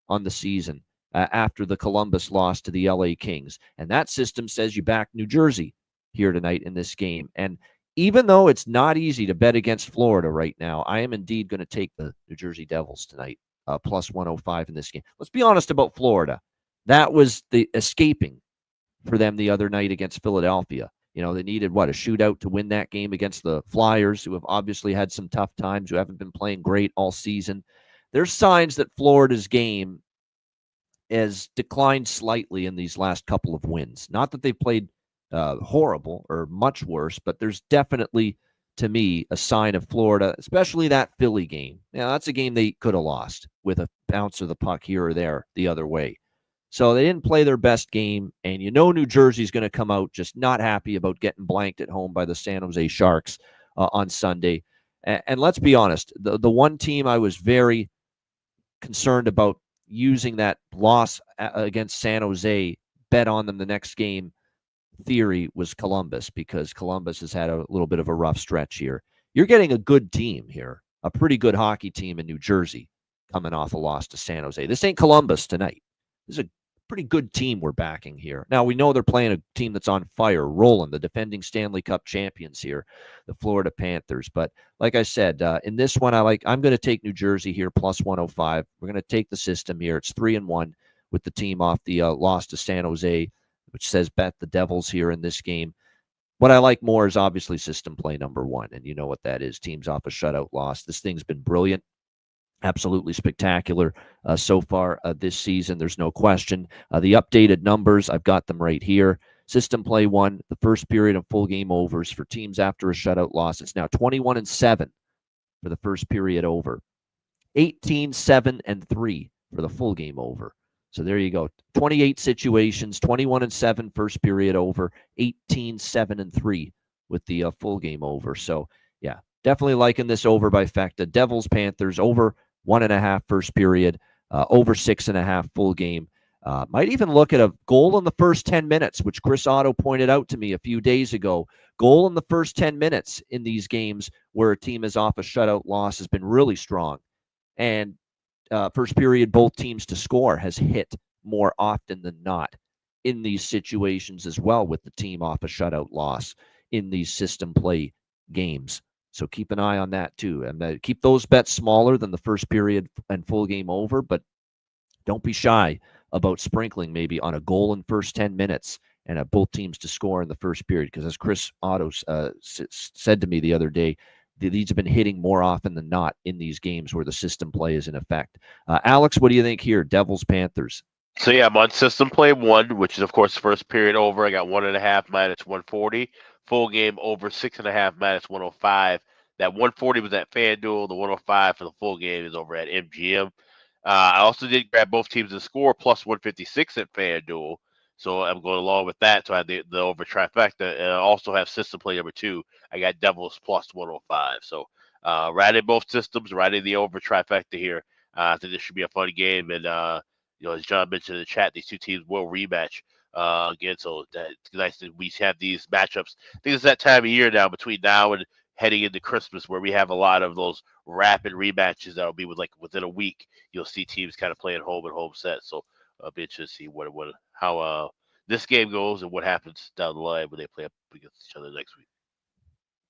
S2: on the season after the Columbus loss to the LA Kings. And that system says you back New Jersey here tonight in this game. And even though it's not easy to bet against Florida right now, I am indeed going to take the New Jersey Devils tonight, plus 105 in this game. Let's be honest about Florida. That was the escaping for them the other night against Philadelphia. You know, they needed, a shootout to win that game against the Flyers, who have obviously had some tough times, who haven't been playing great all season. There's signs that Florida's game has declined slightly in these last couple of wins. Not that they've played horrible or much worse, but there's definitely, to me, a sign of Florida, especially that Philly game. Now, that's a game they could have lost with a bounce of the puck here or there the other way. So they didn't play their best game, and New Jersey's going to come out just not happy about getting blanked at home by the San Jose Sharks on Sunday. And let's be honest, the one team I was very concerned about using that loss against San Jose, bet on them the next game theory was Columbus, because Columbus has had a little bit of a rough stretch here. You're getting a good team here, a pretty good hockey team in New Jersey coming off a loss to San Jose. This ain't Columbus tonight. This is a pretty good team we're backing here. Now, we know they're playing a team that's on fire, rolling, the defending Stanley Cup champions here, the Florida Panthers. But like I said, in this one, I'm going to take New Jersey here, plus 105. We're going to take the system here. It's 3-1 with the team off the loss to San Jose, which says bet the Devils here in this game. What I like more is obviously system play number one, and you know what that is. Teams off a shutout loss. This thing's been brilliant. Absolutely spectacular so far this season. There's no question. The updated numbers, I've got them right here. System play 1, the first period of full game overs for teams after a shutout loss. It's now 21-7 for the first period over. 18-7-3 for the full game over. So there you go. 28 situations, 21-7 first period over, 18-7-3 with the full game over. So yeah, definitely liking this over by Fecta. Devils, Panthers, over 1.5 first period, over 6.5 full game. Might even look at a goal in the first 10 minutes, which Chris Otto pointed out to me a few days ago. Goal in the first 10 minutes in these games where a team is off a shutout loss has been really strong. And first period, both teams to score has hit more often than not in these situations as well, with the team off a shutout loss in these system play games. So keep an eye on that too. And keep those bets smaller than the first period and full game over, but don't be shy about sprinkling maybe on a goal in first 10 minutes and both teams to score in the first period. Because as Chris Otto said to me the other day, these have been hitting more often than not in these games where the system play is in effect. Alex, what do you think here? Devils, Panthers.
S3: So yeah, I'm on system play 1, which is of course first period over. I got 1.5 minus 140. Full game over 6.5 minus 105. That 140 was at FanDuel. The 105 for the full game is over at MGM. I also did grab both teams to score plus 156 at FanDuel. So I'm going along with that. So I had the over trifecta. And I also have system play number 2. I got Devils plus 105. So riding both systems, riding the over trifecta here. I think this should be a fun game. And, as John mentioned in the chat, these two teams will rematch again. So that's nice that we have these matchups. I think it's that time of year now, between now and heading into Christmas, where we have a lot of those rapid rematches that'll be within a week. You'll see teams kind of playing home and home set. So I'll be interested to see how this game goes and what happens down the line when they play up against each other next week.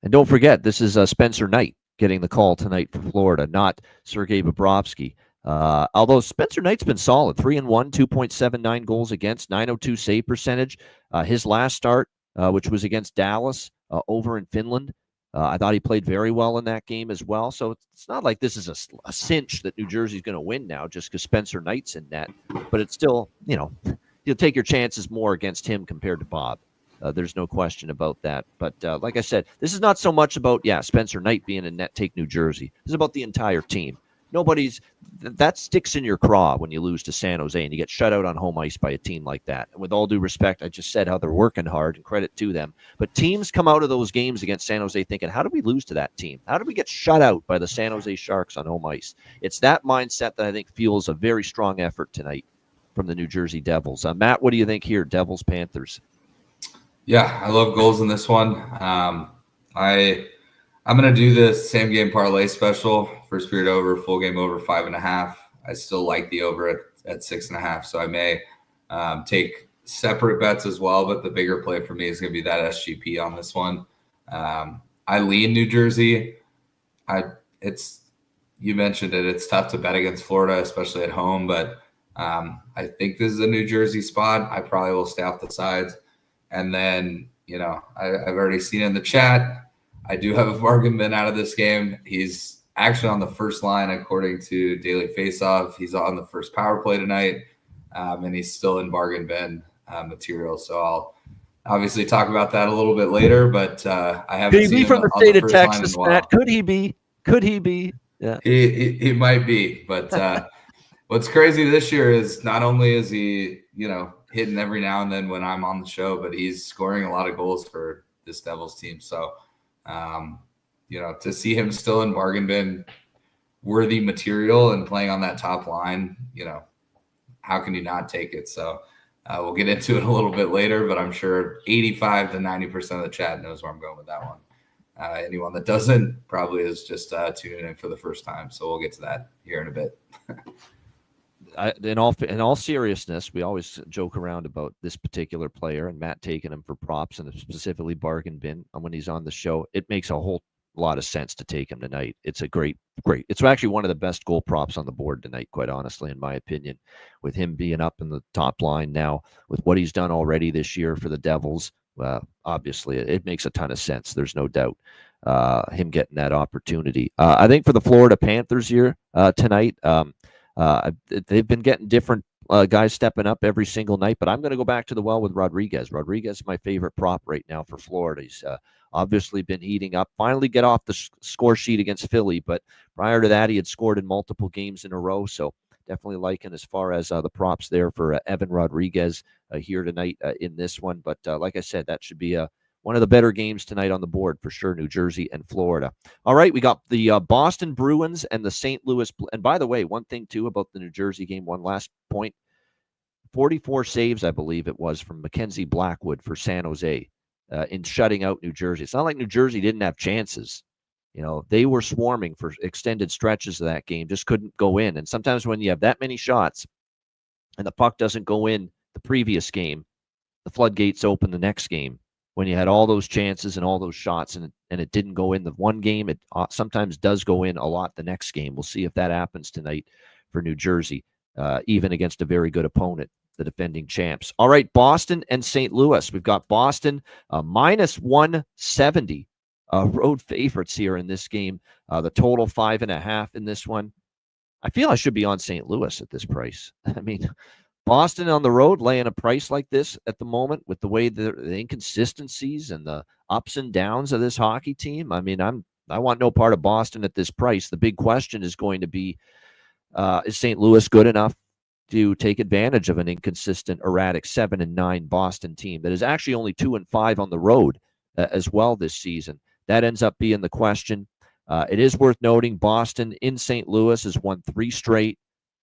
S2: And don't forget, this is Spencer Knight getting the call tonight for Florida, not Sergei Bobrovsky. Although Spencer Knight's been solid, 3-1, 2.79 goals against, 902 save percentage. His last start, which was against Dallas over in Finland, I thought he played very well in that game as well. So it's not like this is a cinch that New Jersey's going to win now just because Spencer Knight's in net. But it's still, you'll take your chances more against him compared to Bob. There's no question about that. But like I said, this is not so much about, Spencer Knight being in net take New Jersey. This is about the entire team. That sticks in your craw when you lose to San Jose and you get shut out on home ice by a team like that. And with all due respect, I just said how they're working hard and credit to them. But teams come out of those games against San Jose thinking, how did we lose to that team? How did we get shut out by the San Jose Sharks on home ice? It's that mindset that I think fuels a very strong effort tonight from the New Jersey Devils. Matt, what do you think here? Devils, Panthers.
S4: Yeah, I love goals in this one. I'm going to do the same game parlay special. First period over, full game over, 5.5. I still like the over at 6.5. So I may take separate bets as well. But the bigger play for me is going to be that SGP on this one. I lean New Jersey. You mentioned it. It's tough to bet against Florida, especially at home. But I think this is a New Jersey spot. I probably will stay off the sides. And then, I've already seen in the chat, I do have a bargain bin out of this game. He's actually on the first line, according to Daily Faceoff. He's on the first power play tonight, and he's still in bargain bin material. So I'll obviously talk about that a little bit later, but I haven't seen him. Could he be
S2: from the state of Texas, Matt? Could he be? Yeah,
S4: he might be. But what's crazy this year is not only is he, hitting every now and then when I'm on the show, but he's scoring a lot of goals for this Devils team. So, to see him still in bargain bin worthy material and playing on that top line, how can you not take it? So we'll get into it a little bit later, but I'm sure 85 to 90% of the chat knows where I'm going with that one. Anyone that doesn't probably is just tuning in for the first time. So we'll get to that here in a bit.
S2: In all seriousness, we always joke around about this particular player and Matt taking him for props and specifically bargain bin when he's on the show. It makes a whole lot of sense to take him tonight. It's a great. It's actually one of the best goal props on the board tonight, quite honestly, in my opinion, with him being up in the top line now, with what he's done already this year for the Devils. Obviously, it makes a ton of sense. There's no doubt him getting that opportunity. I think for the Florida Panthers here tonight, they've been getting different guys stepping up every single night, but I'm going to go back to the well with Rodriguez. Rodriguez is my favorite prop right now for Florida. He's obviously been heating up. Finally get off the score sheet against Philly, but prior to that, he had scored in multiple games in a row, so definitely liking as far as the props there for Evan Rodriguez here tonight in this one. But like I said, that should be one of the better games tonight on the board for sure, New Jersey and Florida. All right, we got the Boston Bruins and the St. Louis. And by the way, one thing, too, about the New Jersey game, one last point. 44 saves, I believe it was, from Mackenzie Blackwood for San Jose in shutting out New Jersey. It's not like New Jersey didn't have chances. They were swarming for extended stretches of that game, just couldn't go in. And sometimes when you have that many shots and the puck doesn't go in the previous game, the floodgates open the next game. When you had all those chances and all those shots and it didn't go in the one game, it sometimes does go in a lot the next game. We'll see if that happens tonight for New Jersey, even against a very good opponent, the defending champs. All right, Boston and St. Louis. We've got Boston minus 170 road favorites here in this game. The total 5.5 in this one. I feel I should be on St. Louis at this price. I mean, Boston on the road laying a price like this at the moment with the way the inconsistencies and the ups and downs of this hockey team. I mean, I want no part of Boston at this price. The big question is going to be, is St. Louis good enough to take advantage of an inconsistent, erratic 7-9 Boston team that is actually only 2-5 on the road as well this season? That ends up being the question. It is worth noting Boston in St. Louis has won 3 straight.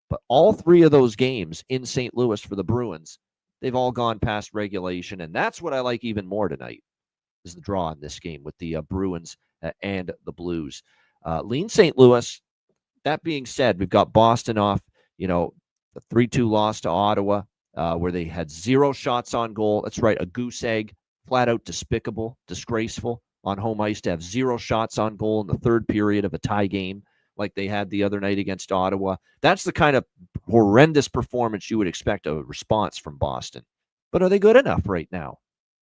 S2: But all 3 of those games in St. Louis for the Bruins, they've all gone past regulation. And that's what I like even more tonight, is the draw in this game with the Bruins and the Blues. Lean St. Louis. That being said, we've got Boston off, the 3-2 loss to Ottawa, where they had 0 shots on goal. That's right, a goose egg, flat out despicable, disgraceful on home ice to have 0 shots on goal in the third period of a tie game, like they had the other night against Ottawa. That's the kind of horrendous performance you would expect a response from Boston. But are they good enough right now?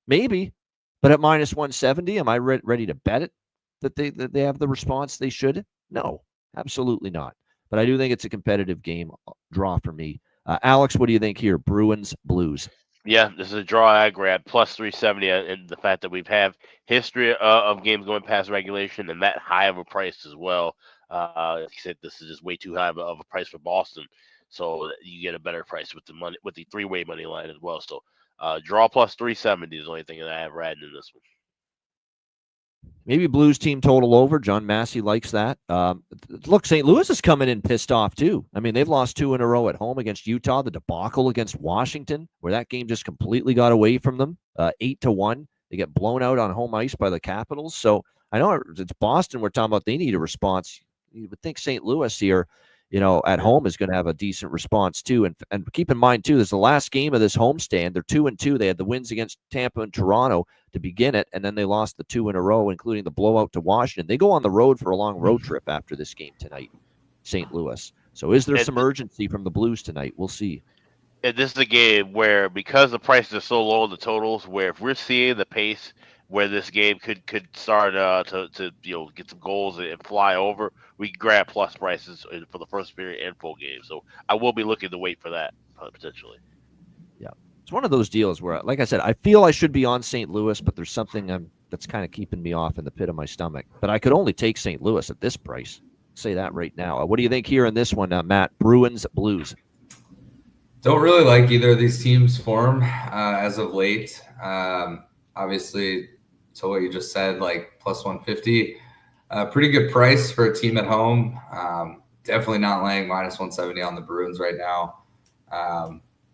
S2: Maybe. But at minus 170, am I ready to bet it that they have the response they should? No, absolutely not. But I do think it's a competitive game draw for me Alex, what do you think here? Bruins, Blues.
S3: Yeah, this is a draw I grab, plus 370, and the fact that we've had history of games going past regulation and that high of a price as well. Like I said, this is just way too high of a price for Boston, so you get a better price with the money, with the three-way money line as well. So draw plus 370 is the only thing that I have riding in this one.
S2: Maybe Blues team total over. John Massey likes that. Look, St. Louis is coming in pissed off too. I mean, they've lost 2 in a row at home against Utah. The debacle against Washington, where that game just completely got away from them, 8-1. They get blown out on home ice by the Capitals. So I know it's Boston we're talking about. They need a response. You would think St. Louis here, at home is going to have a decent response too. And keep in mind too, this is the last game of this homestand. They're 2-2. They had the wins against Tampa and Toronto to begin it, and then they lost the 2 in a row, including the blowout to Washington. They go on the road for a long road trip after this game tonight, St. Louis. So is there some urgency from the Blues tonight? We'll see.
S3: And this is a game where, because the prices are so low in the totals, where if we're seeing the pace where this game could start to get some goals and fly over, we can grab plus prices for the first period and full game. So I will be looking to wait for that potentially.
S2: Yeah, it's one of those deals where, like I said, I feel I should be on St. Louis, but there's something that's kind of keeping me off in the pit of my stomach. But I could only take St. Louis at this price. Say that right now. What do you think here in this one, Matt? Bruins, Blues.
S4: Don't really like either of these teams' form as of late. Obviously, to what you just said, like plus 150, pretty good price for a team at home. Definitely not laying minus 170 on the Bruins right now.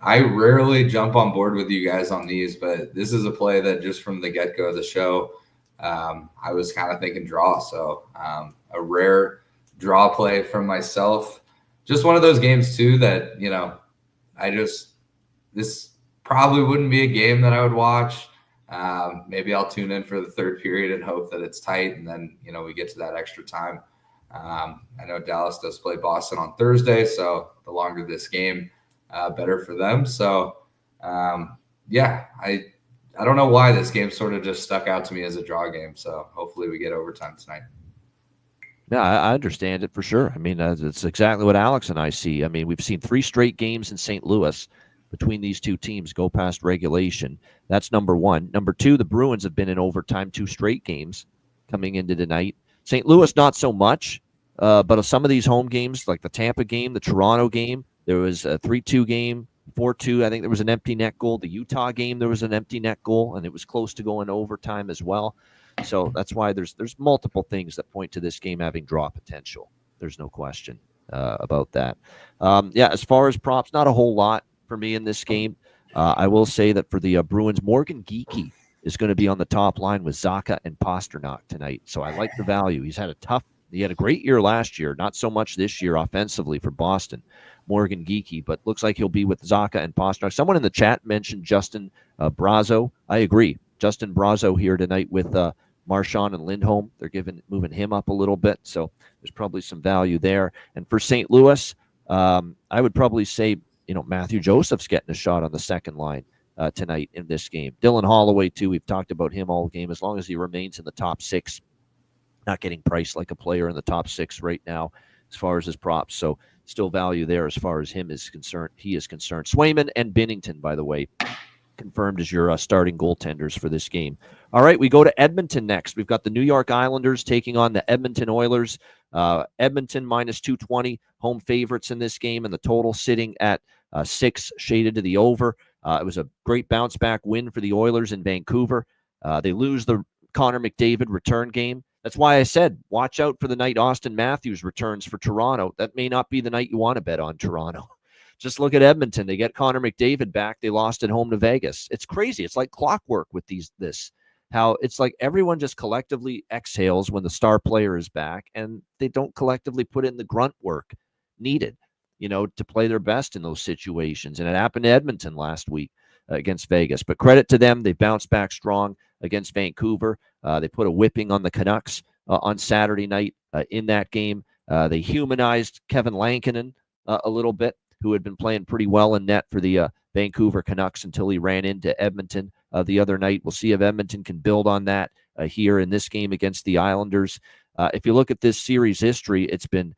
S4: I rarely jump on board with you guys on these, but this is a play that just from the get-go of the show, I was kind of thinking draw. So a rare draw play from myself. Just one of those games too that, this probably wouldn't be a game that I would watch. Maybe I'll tune in for the third period and hope that it's tight, and then we get to that extra time. I know Dallas does play Boston on Thursday, so the longer this game, better for them. So I don't know why this game sort of just stuck out to me as a draw game. So hopefully we get overtime tonight.
S2: Yeah, I understand it for sure. I mean, it's exactly what Alex and I see. I mean, we've seen 3 straight games in St. Louis between these two teams go past regulation. That's number one. Number two, the Bruins have been in overtime 2 straight games coming into tonight. St. Louis, not so much, but some of these home games, like the Tampa game, the Toronto game, there was a 3-2 game, 4-2. I think there was an empty net goal. The Utah game, there was an empty net goal, and it was close to going overtime as well. So that's why there's multiple things that point to this game having draw potential. There's no question about that. As far as props, not a whole lot for me in this game. I will say that for the Bruins, Morgan Geekie is going to be on the top line with Zacha and Pasternak tonight. So I like the value. He had a great year last year, not so much this year offensively for Boston, Morgan Geekie, but looks like he'll be with Zacha and Pasternak. Someone in the chat mentioned Justin Brazo. I agree. Justin Brazo here tonight with Marchand and Lindholm. They're moving him up a little bit, so there's probably some value there. And for St. Louis, I would probably say, Matthew Joseph's getting a shot on the second line tonight in this game. Dylan Holloway, too. We've talked about him all game. As long as he remains in the top 6, not getting priced like a player in the top 6 right now as far as his props. So still value there as far as him is concerned. He is concerned. Swayman and Binnington, by the way, confirmed as your starting goaltenders for this game. All right, we go to Edmonton next. We've got the New York Islanders taking on the Edmonton Oilers. Edmonton minus 220, home favorites in this game, and the total sitting at 6, shaded to the over. It was a great bounce-back win for the Oilers in Vancouver. They lose the Connor McDavid return game. That's why I said watch out for the night Austin Matthews returns for Toronto. That may not be the night you want to bet on Toronto. Just look at Edmonton. They get Connor McDavid back. They lost at home to Vegas. It's crazy. It's like clockwork with this. How it's like everyone just collectively exhales when the star player is back, and they don't collectively put in the grunt work needed, to play their best in those situations. And it happened to Edmonton last week against Vegas. But credit to them. They bounced back strong against Vancouver. They put a whipping on the Canucks on Saturday night in that game. They humanized Kevin Lankinen a little bit, who had been playing pretty well in net for the Vancouver Canucks until he ran into Edmonton the other night. We'll see if Edmonton can build on that here in this game against the Islanders. If you look at this series history, it's been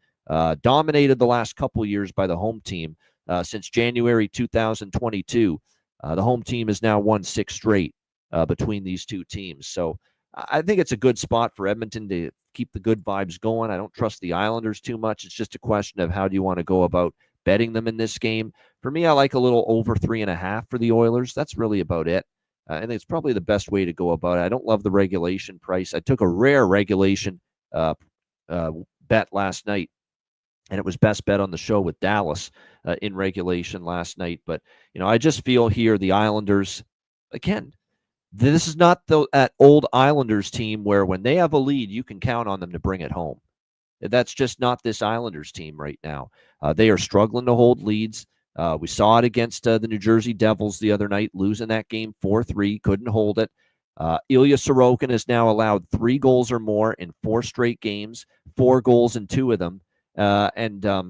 S2: dominated the last couple years by the home team. since January 2022. The home team has now won 6 straight between these two teams. So I think it's a good spot for Edmonton to keep the good vibes going. I don't trust the Islanders too much. It's just a question of how do you want to go about betting them in this game. For me, I like a little over 3.5 for the Oilers. That's really about it. I think it's probably the best way to go about it. I don't love the regulation price. I took a rare regulation bet last night, and it was best bet on the show with Dallas in regulation last night. But, I just feel here the Islanders, again, this is not that old Islanders team where when they have a lead, you can count on them to bring it home. That's just not this Islanders team right now. They are struggling to hold leads. We saw it against the New Jersey Devils the other night, losing that game 4-3, couldn't hold it. Ilya Sorokin has now allowed 3 goals or more in 4 straight games, 4 goals in 2 of them.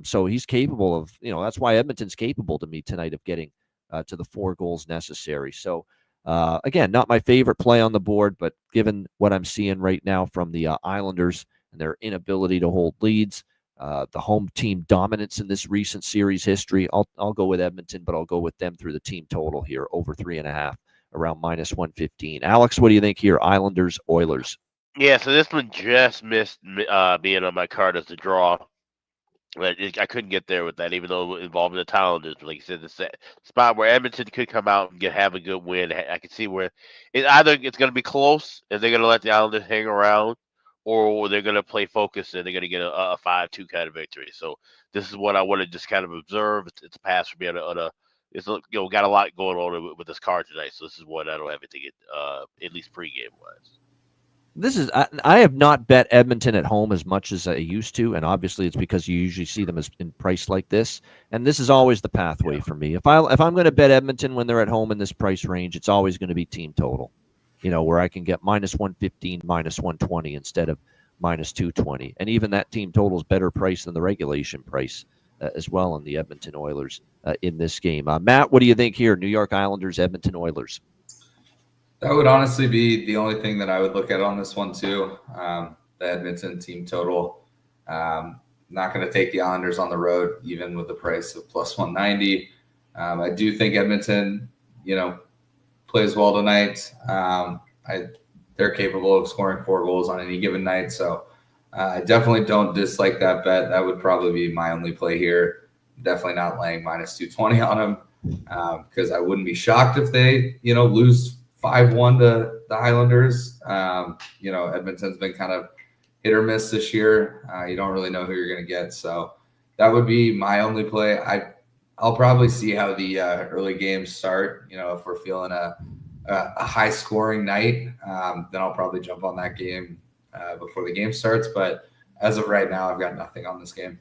S2: So he's capable of, that's why Edmonton's capable to me tonight of getting to the 4 goals necessary. So, again, not my favorite play on the board, but given what I'm seeing right now from the Islanders and their inability to hold leads, the home team dominance in this recent series history, I'll go with Edmonton, but I'll go with them through the team total here, over 3.5, around -115. Alex, what do you think here? Islanders, Oilers.
S3: Yeah, so this one just missed being on my card as a draw. But I couldn't get there with that, even though it involved the Islanders. Like you said, the spot where Edmonton could come out and have a good win. I could see where it's going to be close, and they're going to let the Islanders hang around, or they're going to play focus and they're going to get a 5-2 kind of victory. So this is what I want to just kind of observe. It's a pass for me it's got a lot going on with this card tonight. So this is one I don't have anything at least pregame wise.
S2: I have not bet Edmonton at home as much as I used to, and obviously it's because you usually see them as in price like this, and this is always the pathway for me. If I'm going to bet Edmonton when they're at home in this price range, it's always going to be team total, where I can get -115, -120 instead of -220, and even that team total is better price than the regulation price as well on the Edmonton Oilers in this game. Matt, what do you think here? New York Islanders, Edmonton Oilers.
S4: That would honestly be the only thing that I would look at on this one too. The Edmonton team total. Not going to take the Islanders on the road, even with the price of +190. I do think Edmonton, plays well tonight. They're capable of scoring 4 goals on any given night. So I definitely don't dislike that bet. That would probably be my only play here. Definitely not laying -220 on them because I wouldn't be shocked if they, lose 5-1 to the Islanders. Edmonton's been kind of hit or miss this year. You don't really know who you're going to get. So that would be my only play. I'll probably see how the early games start. If we're feeling a high scoring night, then I'll probably jump on that game before the game starts. But as of right now, I've got nothing on this game.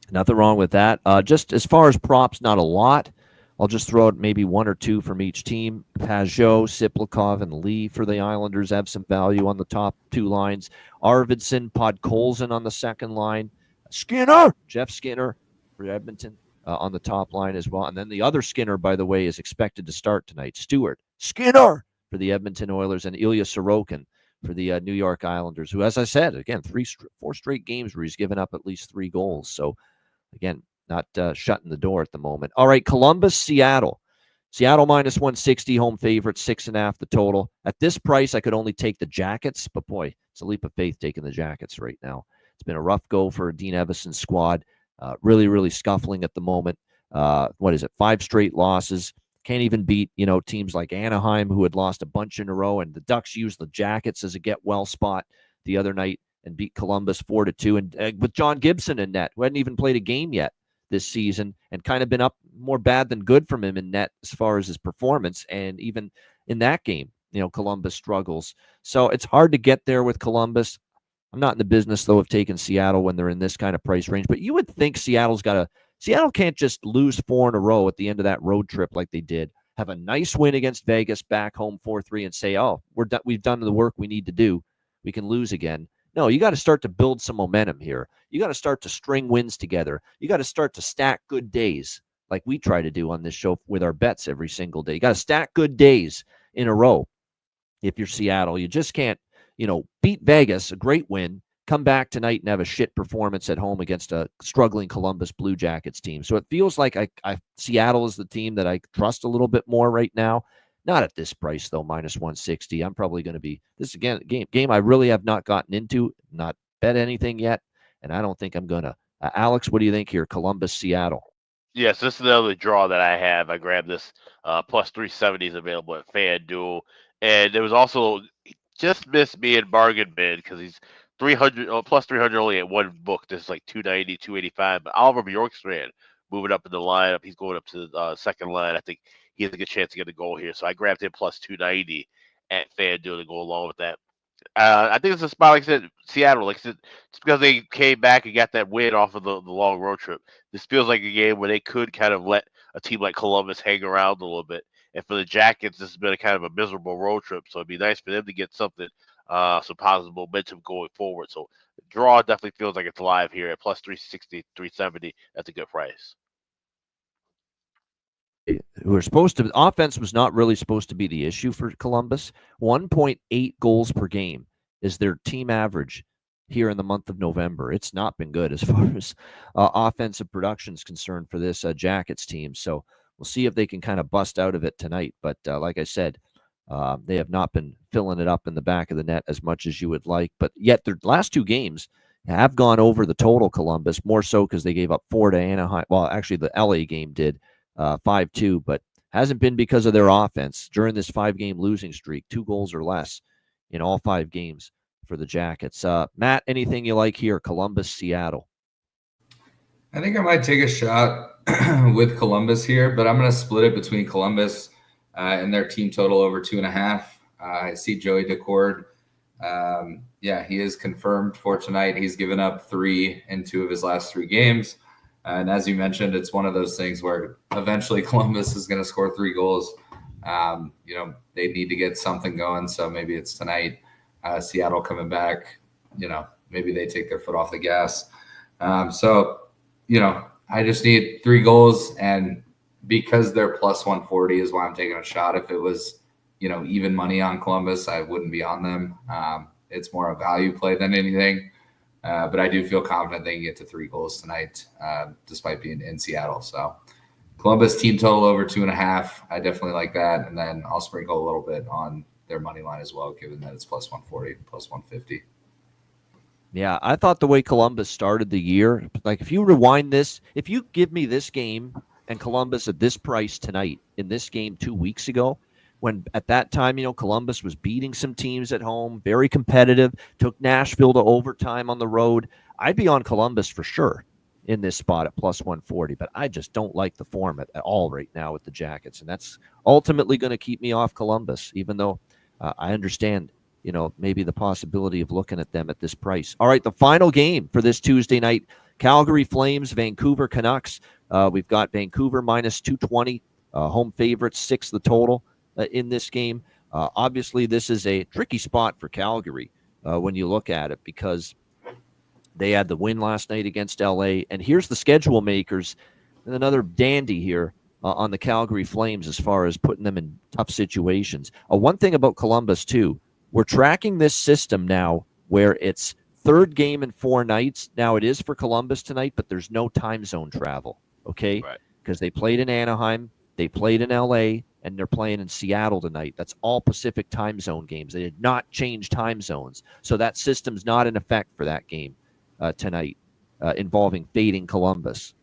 S2: Nothing wrong with that. Just as far as props, not a lot. I'll just throw out maybe 1 or 2 from each team. Pajot, Siplikov, and Lee for the Islanders have some value on the top 2 lines. Arvidsson, Podkolzin on the second line. Jeff Skinner for Edmonton on the top line as well. And then the other Skinner, by the way, is expected to start tonight. Skinner for the Edmonton Oilers, and Ilya Sorokin for the New York Islanders, who, as I said, again, 4 straight games where he's given up at least 3 goals. So, again, not shutting the door at the moment. All right, Columbus, Seattle. Seattle -160, home favorite, 6.5 the total. At this price, I could only take the Jackets, but boy, it's a leap of faith taking the Jackets right now. It's been a rough go for Dean Evason's squad. Really, really scuffling at the moment. 5 straight losses. Can't even beat, teams like Anaheim, who had lost a bunch in a row, and the Ducks used the Jackets as a get-well spot the other night and beat Columbus 4-2. And with John Gibson in net, who hadn't even played a game yet this season, and kind of been up more bad than good from him in net as far as his performance. And even in that game, Columbus struggles. So it's hard to get there with Columbus. I'm not in the business, though, of taking Seattle when they're in this kind of price range. But you would think Seattle can't just lose 4 in a row at the end of that road trip like they did. Have a nice win against Vegas, back home 4-3, and say, oh, we've done the work we need to do. We can lose again. No, you got to start to build some momentum here. You got to start to string wins together. You got to start to stack good days like we try to do on this show with our bets every single day. You got to stack good days in a row. If you're Seattle, you just can't, beat Vegas, a great win, come back tonight and have a shit performance at home against a struggling Columbus Blue Jackets team. So it feels like Seattle is the team that I trust a little bit more right now. Not at this price, though, minus 160. I'm probably going to be this again game I really have not gotten into, not bet anything yet, and I don't think I'm going to. Alex, what do you think here? Columbus, Seattle.
S3: Yes, this is the other draw that I have. I grabbed this plus 370 is available at FanDuel, and there was also just missed me in bargain bin because he's 300 plus 300 only at one book. This is like 290, 285. But Oliver Bjorkstrand moving up in the lineup. He's going up to the second line. I think he has a good chance to get a goal here. So I grabbed him plus 290 at FanDuel to go along with that. I think it's a spot, like I said, Seattle. Like I said, just because they came back and got that win off of the long road trip, this feels like a game where they could kind of let a team like Columbus hang around a little bit. And for the Jackets, this has been a kind of a miserable road trip, so it'd be nice for them to get something, some positive momentum going forward. So the draw definitely feels like it's live here at plus 360, 370. That's a good price.
S2: Offense was not really supposed to be the issue for Columbus. 1.8 goals per game is their team average here in the month of November. It's not been good as far as offensive production is concerned for this Jackets team. So we'll see if they can kind of bust out of it tonight. But like I said, they have not been filling it up in the back of the net as much as you would like. But yet their last two games have gone over the total, Columbus, more so because they gave up 4 to Anaheim. Well, actually, the LA game did. 5-2, but hasn't been because of their offense. During this 5-game losing streak, 2 goals or less in all 5 games for the Jackets. Matt, anything you like here? Columbus, Seattle.
S4: I think I might take a shot with Columbus here, but I'm going to split it between Columbus and their team total over 2.5. I see Joey Decord. He is confirmed for tonight. He's given up 3 in 2 of his last 3 games. And as you mentioned, it's one of those things where eventually Columbus is going to score 3 goals. They need to get something going. So maybe it's tonight. Seattle coming back, maybe they take their foot off the gas. I just need 3 goals. And because they're plus 140 is why I'm taking a shot. If it was, even money on Columbus, I wouldn't be on them. It's more a value play than anything. But I do feel confident they can get to 3 goals tonight, despite being in Seattle. So Columbus team total over 2.5. I definitely like that. And then I'll sprinkle a little bit on their money line as well, given that it's plus 140, plus 150.
S2: Yeah, I thought the way Columbus started the year, like if you rewind this, if you give me this game and Columbus at this price tonight in this game 2 weeks ago, when at that time, Columbus was beating some teams at home, very competitive, took Nashville to overtime on the road, I'd be on Columbus for sure in this spot at plus 140. But I just don't like the form at all right now with the Jackets. And that's ultimately going to keep me off Columbus, even though I understand, maybe the possibility of looking at them at this price. All right, the final game for this Tuesday night, Calgary Flames, Vancouver Canucks. We've got Vancouver minus 220, home favorites, 6 the total. In this game. Obviously, this is a tricky spot for Calgary when you look at it because they had the win last night against LA. And here's the schedule makers, and another dandy here on the Calgary Flames as far as putting them in tough situations. One thing about Columbus, too, we're tracking this system now where it's 3rd game in 4 nights. Now, it is for Columbus tonight, but there's no time zone travel, okay?
S3: Right.
S2: Because they played in Anaheim, they played in LA, and they're playing in Seattle tonight. That's all Pacific time zone games. They did not change time zones. So that system's not in effect for that game tonight involving fading Columbus.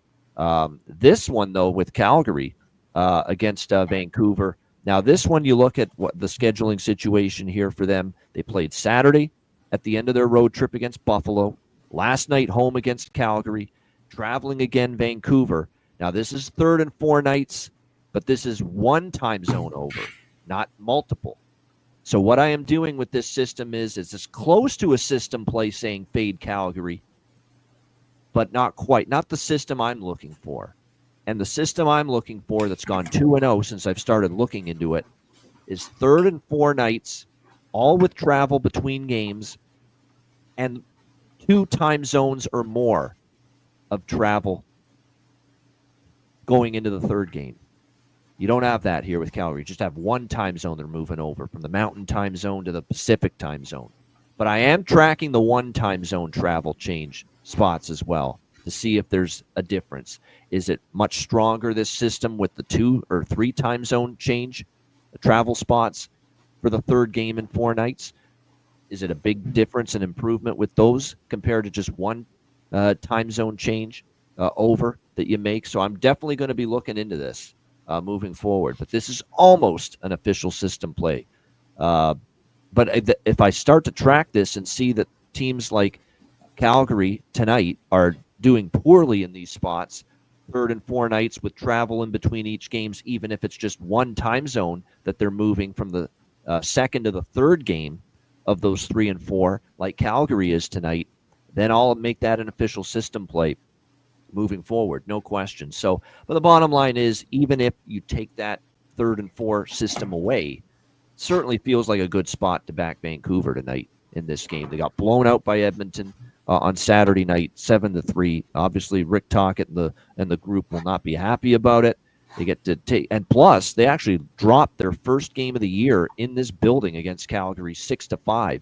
S2: This one, though, with Calgary against Vancouver. Now, this one, you look at what the scheduling situation here for them. They played Saturday at the end of their road trip against Buffalo. Last night, home against Calgary. Traveling again, Vancouver. Now, this is 3rd and 4 nights. But this is 1 time zone over, not multiple. So what I am doing with this system is as close to a system play saying fade Calgary, but not quite. Not the system I'm looking for. And the system I'm looking for that's gone 2-0 since I've started looking into it is 3rd and 4 nights, all with travel between games, and 2 time zones or more of travel going into the 3rd game. You don't have that here with Calgary. You just have 1 time zone they're moving over from the Mountain time zone to the Pacific time zone. But I am tracking the 1 time zone travel change spots as well to see if there's a difference. Is it much stronger, this system, with the 2 or 3 time zone change travel spots for the third game in 4 nights? Is it a big difference and improvement with those compared to just 1 time zone change over that you make? So I'm definitely going to be looking into this moving forward. But this is almost an official system play. But if I start to track this and see that teams like Calgary tonight are doing poorly in these spots, third and 4 nights with travel in between each games, even if it's just 1 time zone that they're moving from the second to the third game of those 3 and 4, like Calgary is tonight, then I'll make that an official system play moving forward, no question. So, but the bottom line is, even if you take that 3rd and 4 system away, certainly feels like a good spot to back Vancouver tonight in this game. They got blown out by Edmonton on Saturday night, 7-3. Obviously, Rick Tocchet and the group will not be happy about it. They get to take, and plus they actually dropped their first game of the year in this building against Calgary 6-5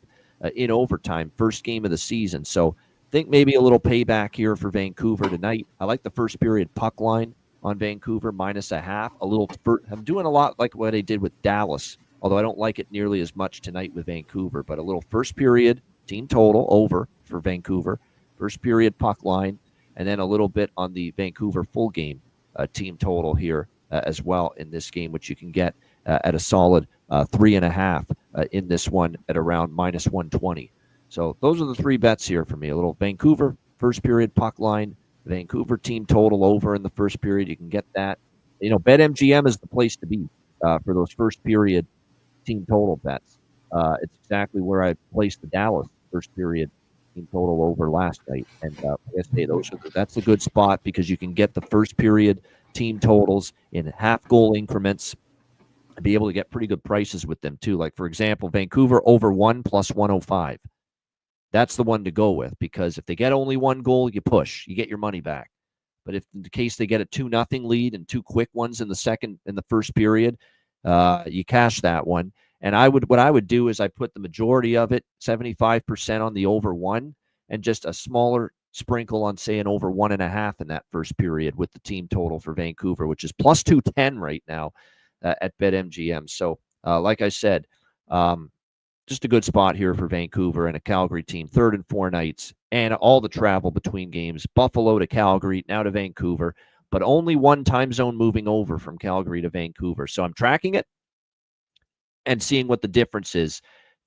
S2: in overtime, first game of the season. So I think maybe a little payback here for Vancouver tonight. I like the first period puck line on Vancouver -0.5. I'm doing a lot like what I did with Dallas, although I don't like it nearly as much tonight with Vancouver. But a little first period team total over for Vancouver, first period puck line, and then a little bit on the Vancouver full game team total here as well in this game, which you can get at a solid 3.5 in this one at around -120. So those are the 3 bets here for me. A little Vancouver first period puck line, Vancouver team total over in the first period. You can get that. BetMGM is the place to be for those first period team total bets. It's exactly where I placed the Dallas first period team total over last night. And like I say, that's a good spot because you can get the first period team totals in half goal increments and be able to get pretty good prices with them too. Like, for example, Vancouver over 1 plus 105. That's the one to go with, because if they get only 1 goal, you push, you get your money back. But if in the case they get a 2-0 lead and 2 quick ones in the first period, you cash that one. And what I would do is I put the majority of it, 75% on the over 1, and just a smaller sprinkle on, say, an over 1.5 in that first period with the team total for Vancouver, which is plus 210 right now at BetMGM. So, like I said, just a good spot here for Vancouver and a Calgary team, 3rd and 4 nights, and all the travel between games. Buffalo to Calgary, now to Vancouver, but only 1 time zone moving over from Calgary to Vancouver. So I'm tracking it and seeing what the difference is.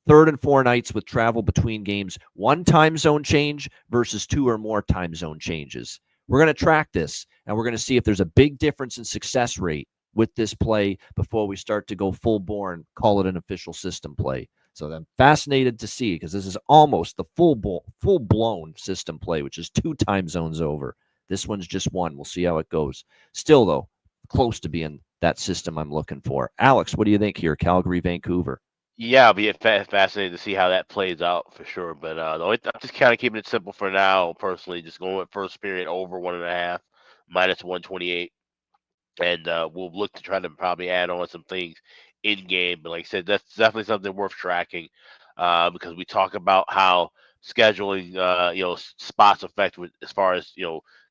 S2: 3rd and 4 nights with travel between games, 1 time zone change versus 2 or more time zone changes. We're going to track this, and we're going to see if there's a big difference in success rate with this play before we start to go full bore, call it an official system play. So I'm fascinated to see, because this is almost the full-blown system play, which is 2 time zones over. This one's just 1. We'll see how it goes. Still, though, close to being that system I'm looking for. Alex, what do you think here? Calgary, Vancouver.
S3: Yeah, I'll be fascinated to see how that plays out for sure. But I'm just kind of keeping it simple for now, personally. Just going with first period over 1.5, -128. And we'll look to try to probably add on some things in game. But like I said, that's definitely something worth tracking because we talk about how scheduling, spots affect with as far as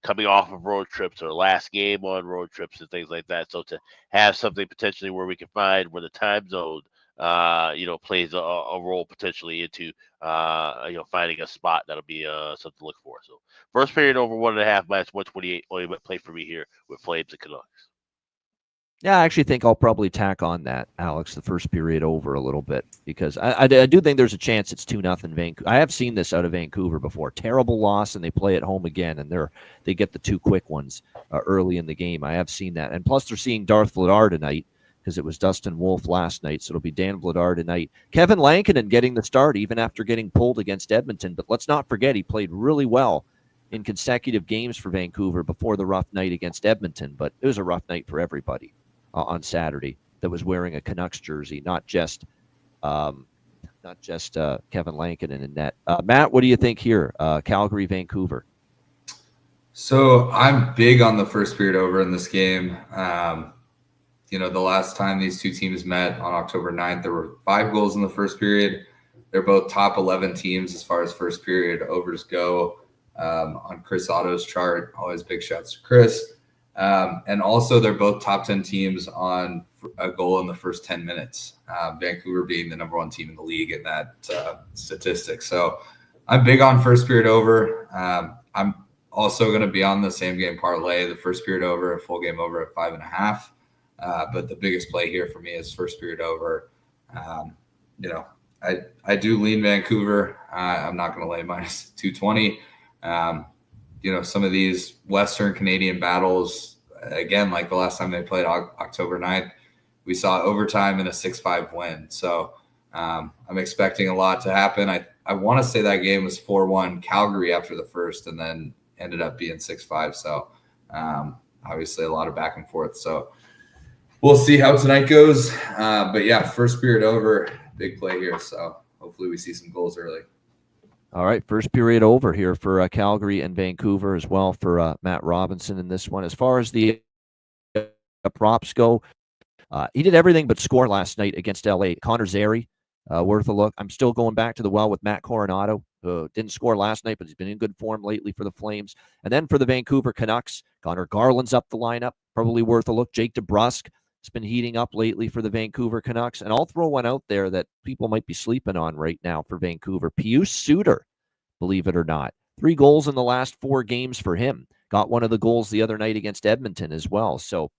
S3: coming off of road trips or last game on road trips and things like that. So to have something potentially where we can find where the time zone, plays a role potentially into finding a spot, that'll be something to look for. So first period over 1.5 -128 only play for me here with Flames and Canucks.
S2: Yeah, I actually think I'll probably tack on that, Alex, the first period over a little bit, because I do think there's a chance it's 2-0 Vancouver. I have seen this out of Vancouver before. Terrible loss, and they play at home again, and they get the 2 quick ones early in the game. I have seen that. And plus, they're seeing Darth Vladar tonight, because it was Dustin Wolf last night, so it'll be Dan Vladar tonight. Kevin Lankinen getting the start, even after getting pulled against Edmonton. But let's not forget, he played really well in consecutive games for Vancouver before the rough night against Edmonton. But it was a rough night for everybody on Saturday that was wearing a Canucks jersey, not just Kevin Lankinen in net. Matt, what do you think here? Calgary, Vancouver.
S4: So I'm big on the first period over in this game. The last time these two teams met on October 9th, there were 5 goals in the first period. they're both top 11 teams as far as first period overs go on Chris Otto's chart. Always big shouts to Chris. And also, they're both top 10 teams on a goal in the first 10 minutes. Vancouver being the number one team in the league in that statistic. So I'm big on first period over. I'm also going to be on the same game parlay, the first period over, a full game over at 5.5. But the biggest play here for me is first period over. I do lean Vancouver. I'm not going to lay minus 220. Some of these Western Canadian battles, again, like the last time they played October 9th, we saw overtime and a 6-5 win. So I'm expecting a lot to happen. I want to say that game was 4-1 Calgary after the first and then ended up being 6-5. So obviously a lot of back and forth. So we'll see how tonight goes. But yeah, first period over, big play here. So hopefully we see some goals early.
S2: All right, first period over here for Calgary and Vancouver as well for Matt Robinson in this one. As far as the props go, he did everything but score last night against LA. Connor Zary, worth a look. I'm still going back to the well with Matt Coronado, who didn't score last night, but he's been in good form lately for the Flames. And then for the Vancouver Canucks, Connor Garland's up the lineup, probably worth a look. Jake DeBrusk has been heating up lately for the Vancouver Canucks. And I'll throw one out there that people might be sleeping on right now for Vancouver. Pius Suter, believe it or not. 3 goals in the last 4 games for him. Got one of the goals the other night against Edmonton as well. So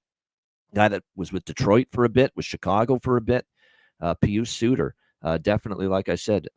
S2: guy that was with Detroit for a bit, with Chicago for a bit, Pius Suter. Definitely, like I said,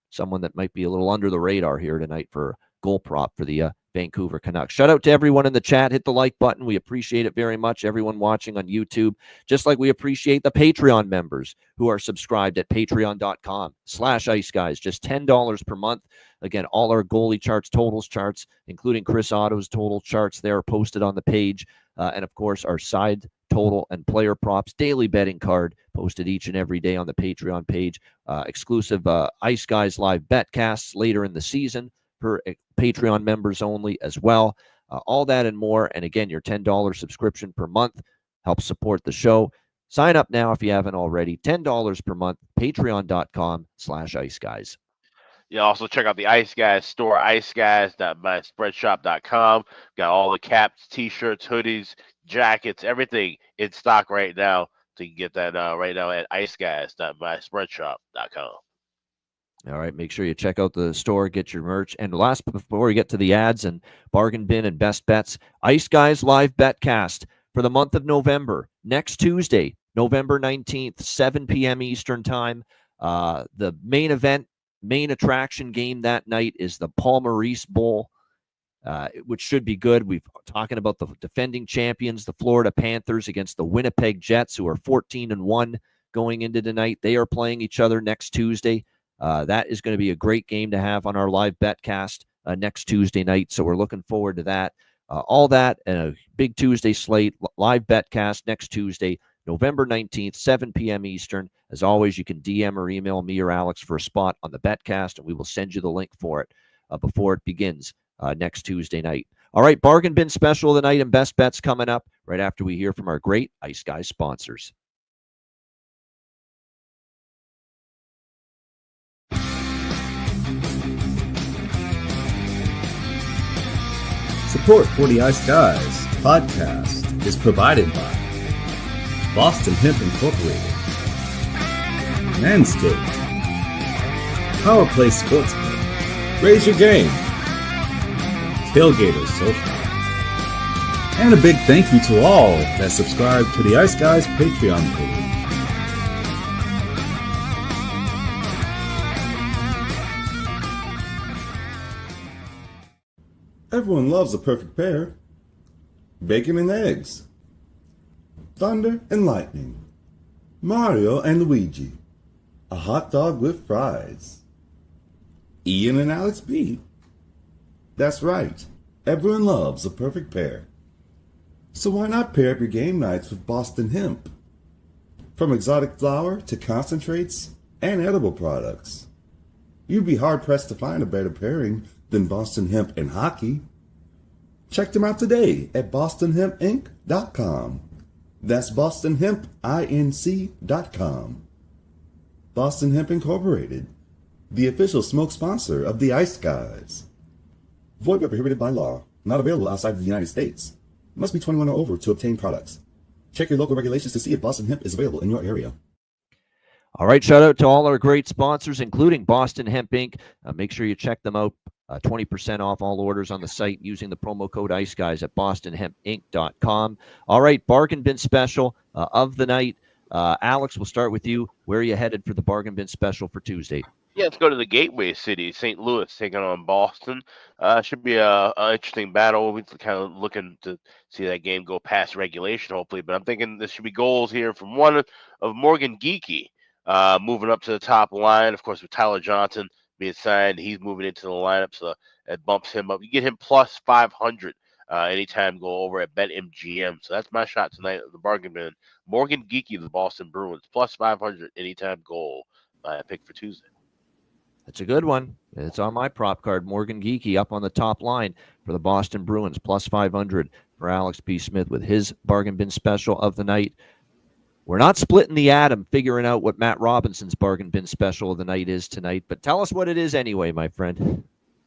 S2: someone that might be a little under the radar here tonight for goal prop for the Vancouver Canucks. Shout out to everyone in the chat. Hit the like button. We appreciate it very much. Everyone watching on YouTube, just like we appreciate the Patreon members who are subscribed at patreon.com/iceguys. Just $10 per month. Again, all our goalie charts, totals charts, including Chris Otto's total charts there are posted on the page. And of course, our side total and player props daily betting card posted each and every day on the Patreon page. Exclusive Ice Guys live betcasts later in the season for Patreon members only as well. All that and more. And again, your $10 subscription per month helps support the show. Sign up now if you haven't already. $10 per month, patreon.com/iceguys.
S3: Yeah, also check out the Ice Guys store, iceguys.myspreadshop.com. Got all the caps, t-shirts, hoodies, jackets, everything in stock right now. So you can get that right now at iceguys.myspreadshop.com.
S2: All right, make sure you check out the store, get your merch. And last, before we get to the ads and bargain bin and best bets, Ice Guys live betcast for the month of November. Next Tuesday, November 19th, 7 p.m. Eastern time. The main event, main attraction game that night is the Paul Maurice Bowl, which should be good. We've talking about the defending champions, the Florida Panthers, against the Winnipeg Jets, who are 14-1 going into tonight. They are playing each other next Tuesday. That is going to be a great game to have on our live betcast next Tuesday night. So we're looking forward to that. All that and a big Tuesday slate, live betcast next Tuesday, November 19th, 7 p.m. Eastern. As always, you can DM or email me or Alex for a spot on the betcast, and we will send you the link for it before it begins next Tuesday night. All right, bargain bin special of the night and best bets coming up right after we hear from our great Ice Guys sponsors.
S5: Support for the Ice Guys podcast is provided by Boston Hemp Incorporated, Manscaped, Power Play Sportsbook, Raise Your Game, Tailgaters Social, and a big thank you to all that subscribe to the Ice Guys Patreon page. Everyone loves a perfect pair. Bacon and eggs. Thunder and lightning. Mario and Luigi. A hot dog with fries. Ian and Alex B. That's right. Everyone loves a perfect pair. So why not pair up your game nights with Boston Hemp? From exotic flower to concentrates and edible products. You'd be hard-pressed to find a better pairing than Boston Hemp and hockey. Check them out today at bostonhempinc.com. That's bostonhempinc.com. Boston Hemp Incorporated. the official smoke sponsor of the Ice Guys. Void where prohibited by law. Not available outside of the United States. Must be 21 or over to obtain products. Check your local regulations to see if Boston Hemp is available in your area.
S2: All right, shout out to all our great sponsors, including Boston Hemp Inc. Make sure you check them out. 20% off all orders on the site using the promo code IceGuys at bostonhempinc.com. All right, bargain bin special of the night. Alex, we'll start with you. Where are you headed for the bargain bin special for Tuesday?
S3: Yeah, let's go to the gateway city, St. Louis, taking on Boston. Should be an interesting battle. We're kind of looking to see that game go past regulation, hopefully. But I'm thinking there should be goals here from one of Morgan Geekie, moving up to the top line. Of course, with Tyler Johnson being signed, he's moving into the lineup, so it bumps him up. You get him plus 500 anytime goal over at BetMGM. So that's my shot tonight at the bargain bin. Morgan Geekie, the Boston Bruins, plus 500 anytime goal. My pick for Tuesday.
S2: That's a good one. It's on my prop card. Morgan Geekie up on the top line for the Boston Bruins, plus 500 for Alex P. Smith with his bargain bin special of the night. We're not splitting the atom, figuring out what Matt Robinson's bargain bin special of the night is tonight, but tell us what it is anyway, my friend.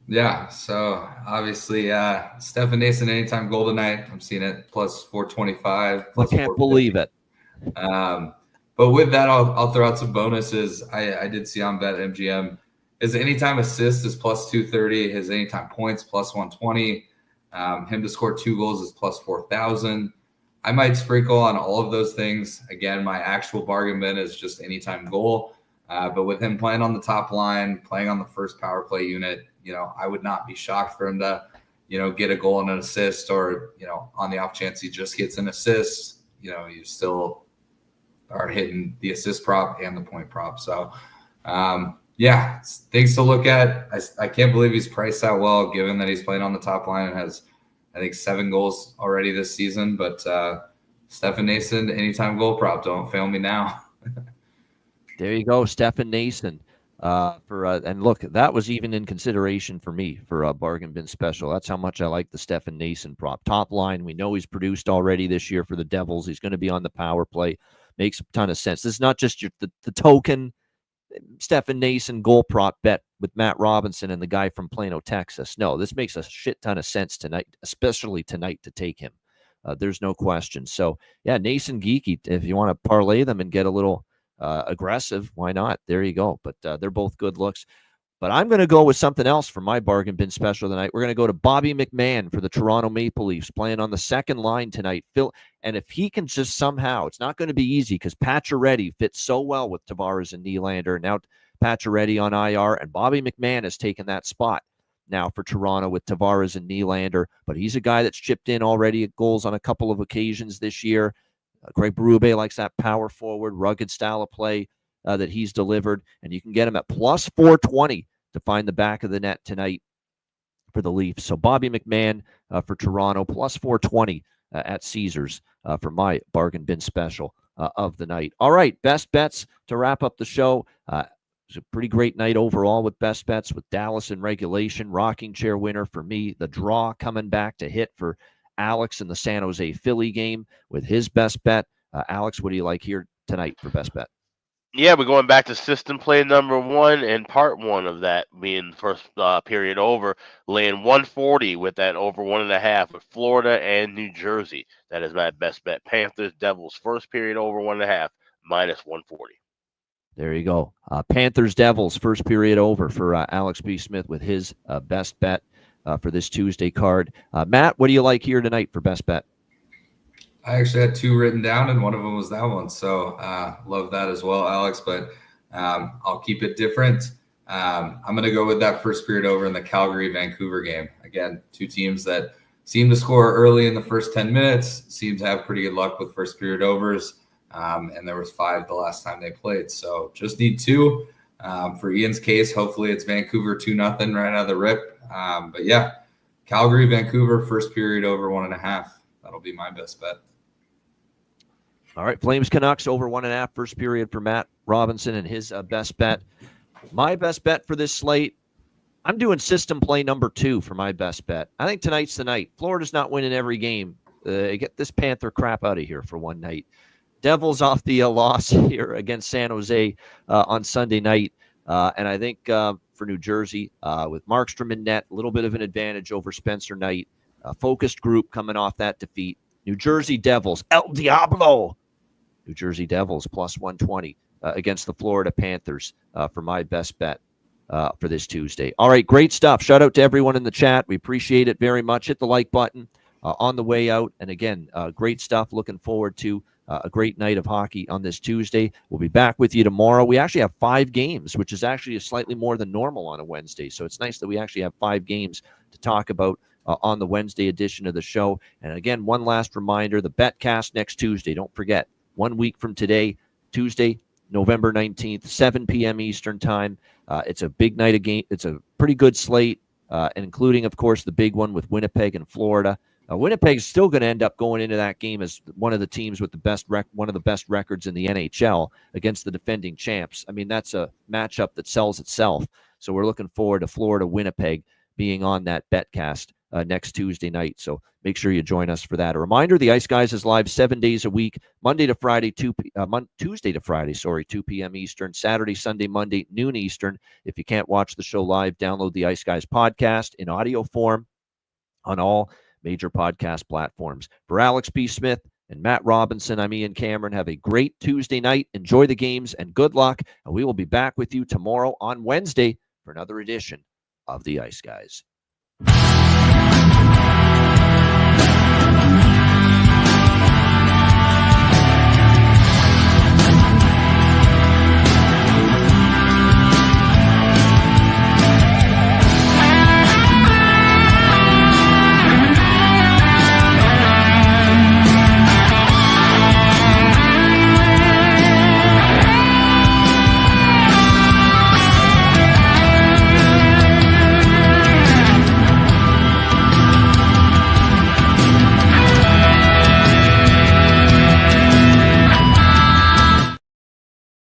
S4: Yeah, so obviously Stefan Nason anytime goal tonight. I'm seeing it plus 425.
S2: I can't believe it.
S4: But with that, I'll throw out some bonuses. I did see on BetMGM. His anytime assist is plus 230. His anytime points plus 120. Him to score 2 goals is plus 4,000. I might sprinkle on all of those things. Again, my actual bargain bin is just anytime goal. But with him playing on the top line, playing on the first power play unit, I would not be shocked for him to, get a goal and an assist, or, on the off chance he just gets an assist, you still are hitting the assist prop and the point prop. So, yeah, things to look at. I can't believe he's priced that well, given that he's playing on the top line and has, I think, 7 goals already this season. But Stefan Nason, anytime goal prop, don't fail me now.
S2: There you go, Stefan Nason. And look, that was even in consideration for me for a bargain bin special. That's how much I like the Stefan Nason prop. Top line, we know he's produced already this year for the Devils. He's going to be on the power play. Makes a ton of sense. This is not just the token Stefan Nason goal prop bet with Matt Robinson and the guy from Plano, Texas. No, this makes a shit ton of sense tonight, especially tonight, to take him. There's no question. So, yeah, Nason Geekie, if you want to parlay them and get a little aggressive, why not? There you go. But they're both good looks. But I'm going to go with something else for my bargain bin special tonight. We're going to go to Bobby McMahon for the Toronto Maple Leafs, playing on the second line tonight. And if he can just somehow, it's not going to be easy because Pacioretty fits so well with Tavares and Nylander. Now Pacioretty on IR, and Bobby McMahon has taken that spot now for Toronto with Tavares and Nylander. But he's a guy that's chipped in already at goals on a couple of occasions this year. Greg Berube likes that power forward, rugged style of play that he's delivered, and you can get him at plus 420 to find the back of the net tonight for the Leafs. So Bobby McMahon for Toronto, plus 420 at Caesars for my bargain bin special of the night. All right, best bets to wrap up the show. It was a pretty great night overall with best bets, with Dallas in regulation, rocking chair winner for me, the draw coming back to hit for Alex in the San Jose Philly game with his best bet. Alex, what do you like here tonight for best bet?
S3: Yeah, we're going back to system play number 1 and part 1 of that being first period over, laying 140 with that over 1.5 with Florida and New Jersey. That is my best bet. Panthers, Devils, first period over 1.5, minus 140.
S2: There you go. Panthers, Devils, first period over for Alex B. Smith with his best bet for this Tuesday card. Matt, what do you like here tonight for best bet?
S4: I actually had 2 written down, and one of them was that one. So love that as well, Alex. But I'll keep it different. I'm going to go with that first period over in the Calgary-Vancouver game. Again, 2 teams that seem to score early in the first 10 minutes, seem to have pretty good luck with first period overs. And there was 5 the last time they played. So just need 2. For Ian's case, hopefully it's Vancouver 2-0 right out of the rip. But yeah, Calgary-Vancouver, first period over 1.5. That'll be my best bet.
S2: All right, Flames Canucks over 1.5 first period for Matt Robinson and his best bet. My best bet for this slate, I'm doing system play number 2 for my best bet. I think tonight's the night. Florida's not winning every game. Get this Panther crap out of here for one night. Devils off the loss here against San Jose on Sunday night. And I think for New Jersey, with Markstrom in net, a little bit of an advantage over Spencer Knight. Focused group coming off that defeat. New Jersey Devils, El Diablo. New Jersey Devils plus 120 against the Florida Panthers for my best bet for this Tuesday. All right, great stuff. Shout out to everyone in the chat. We appreciate it very much. Hit the like button on the way out. And again, great stuff. Looking forward to a great night of hockey on this Tuesday. We'll be back with you tomorrow. We actually have 5 games, which is actually slightly more than normal on a Wednesday. So it's nice that we actually have 5 games to talk about on the Wednesday edition of the show. And again, one last reminder, the BetCast next Tuesday. Don't forget, 1 week from today, Tuesday, November 19th, 7 p.m. Eastern time. It's a big night of game. It's a pretty good slate, and including, of course, the big one with Winnipeg and Florida. Winnipeg is still going to end up going into that game as one of the teams with the best one of the best records in the NHL against the defending champs. I mean, that's a matchup that sells itself. So we're looking forward to Florida Winnipeg being on that BetCast next Tuesday night. So make sure you join us for that. A reminder, the Ice Guys is live 7 days a week, Monday to Friday, Tuesday to Friday, 2 p.m. Eastern, Saturday, Sunday, Monday, noon Eastern. If you can't watch the show live, download the Ice Guys podcast in audio form on all major podcast platforms. For Alex B. Smith and Matt Robinson, I'm Ian Cameron. Have a great Tuesday night. Enjoy the games and good luck. And we will be back with you tomorrow on Wednesday for another edition of the Ice Guys.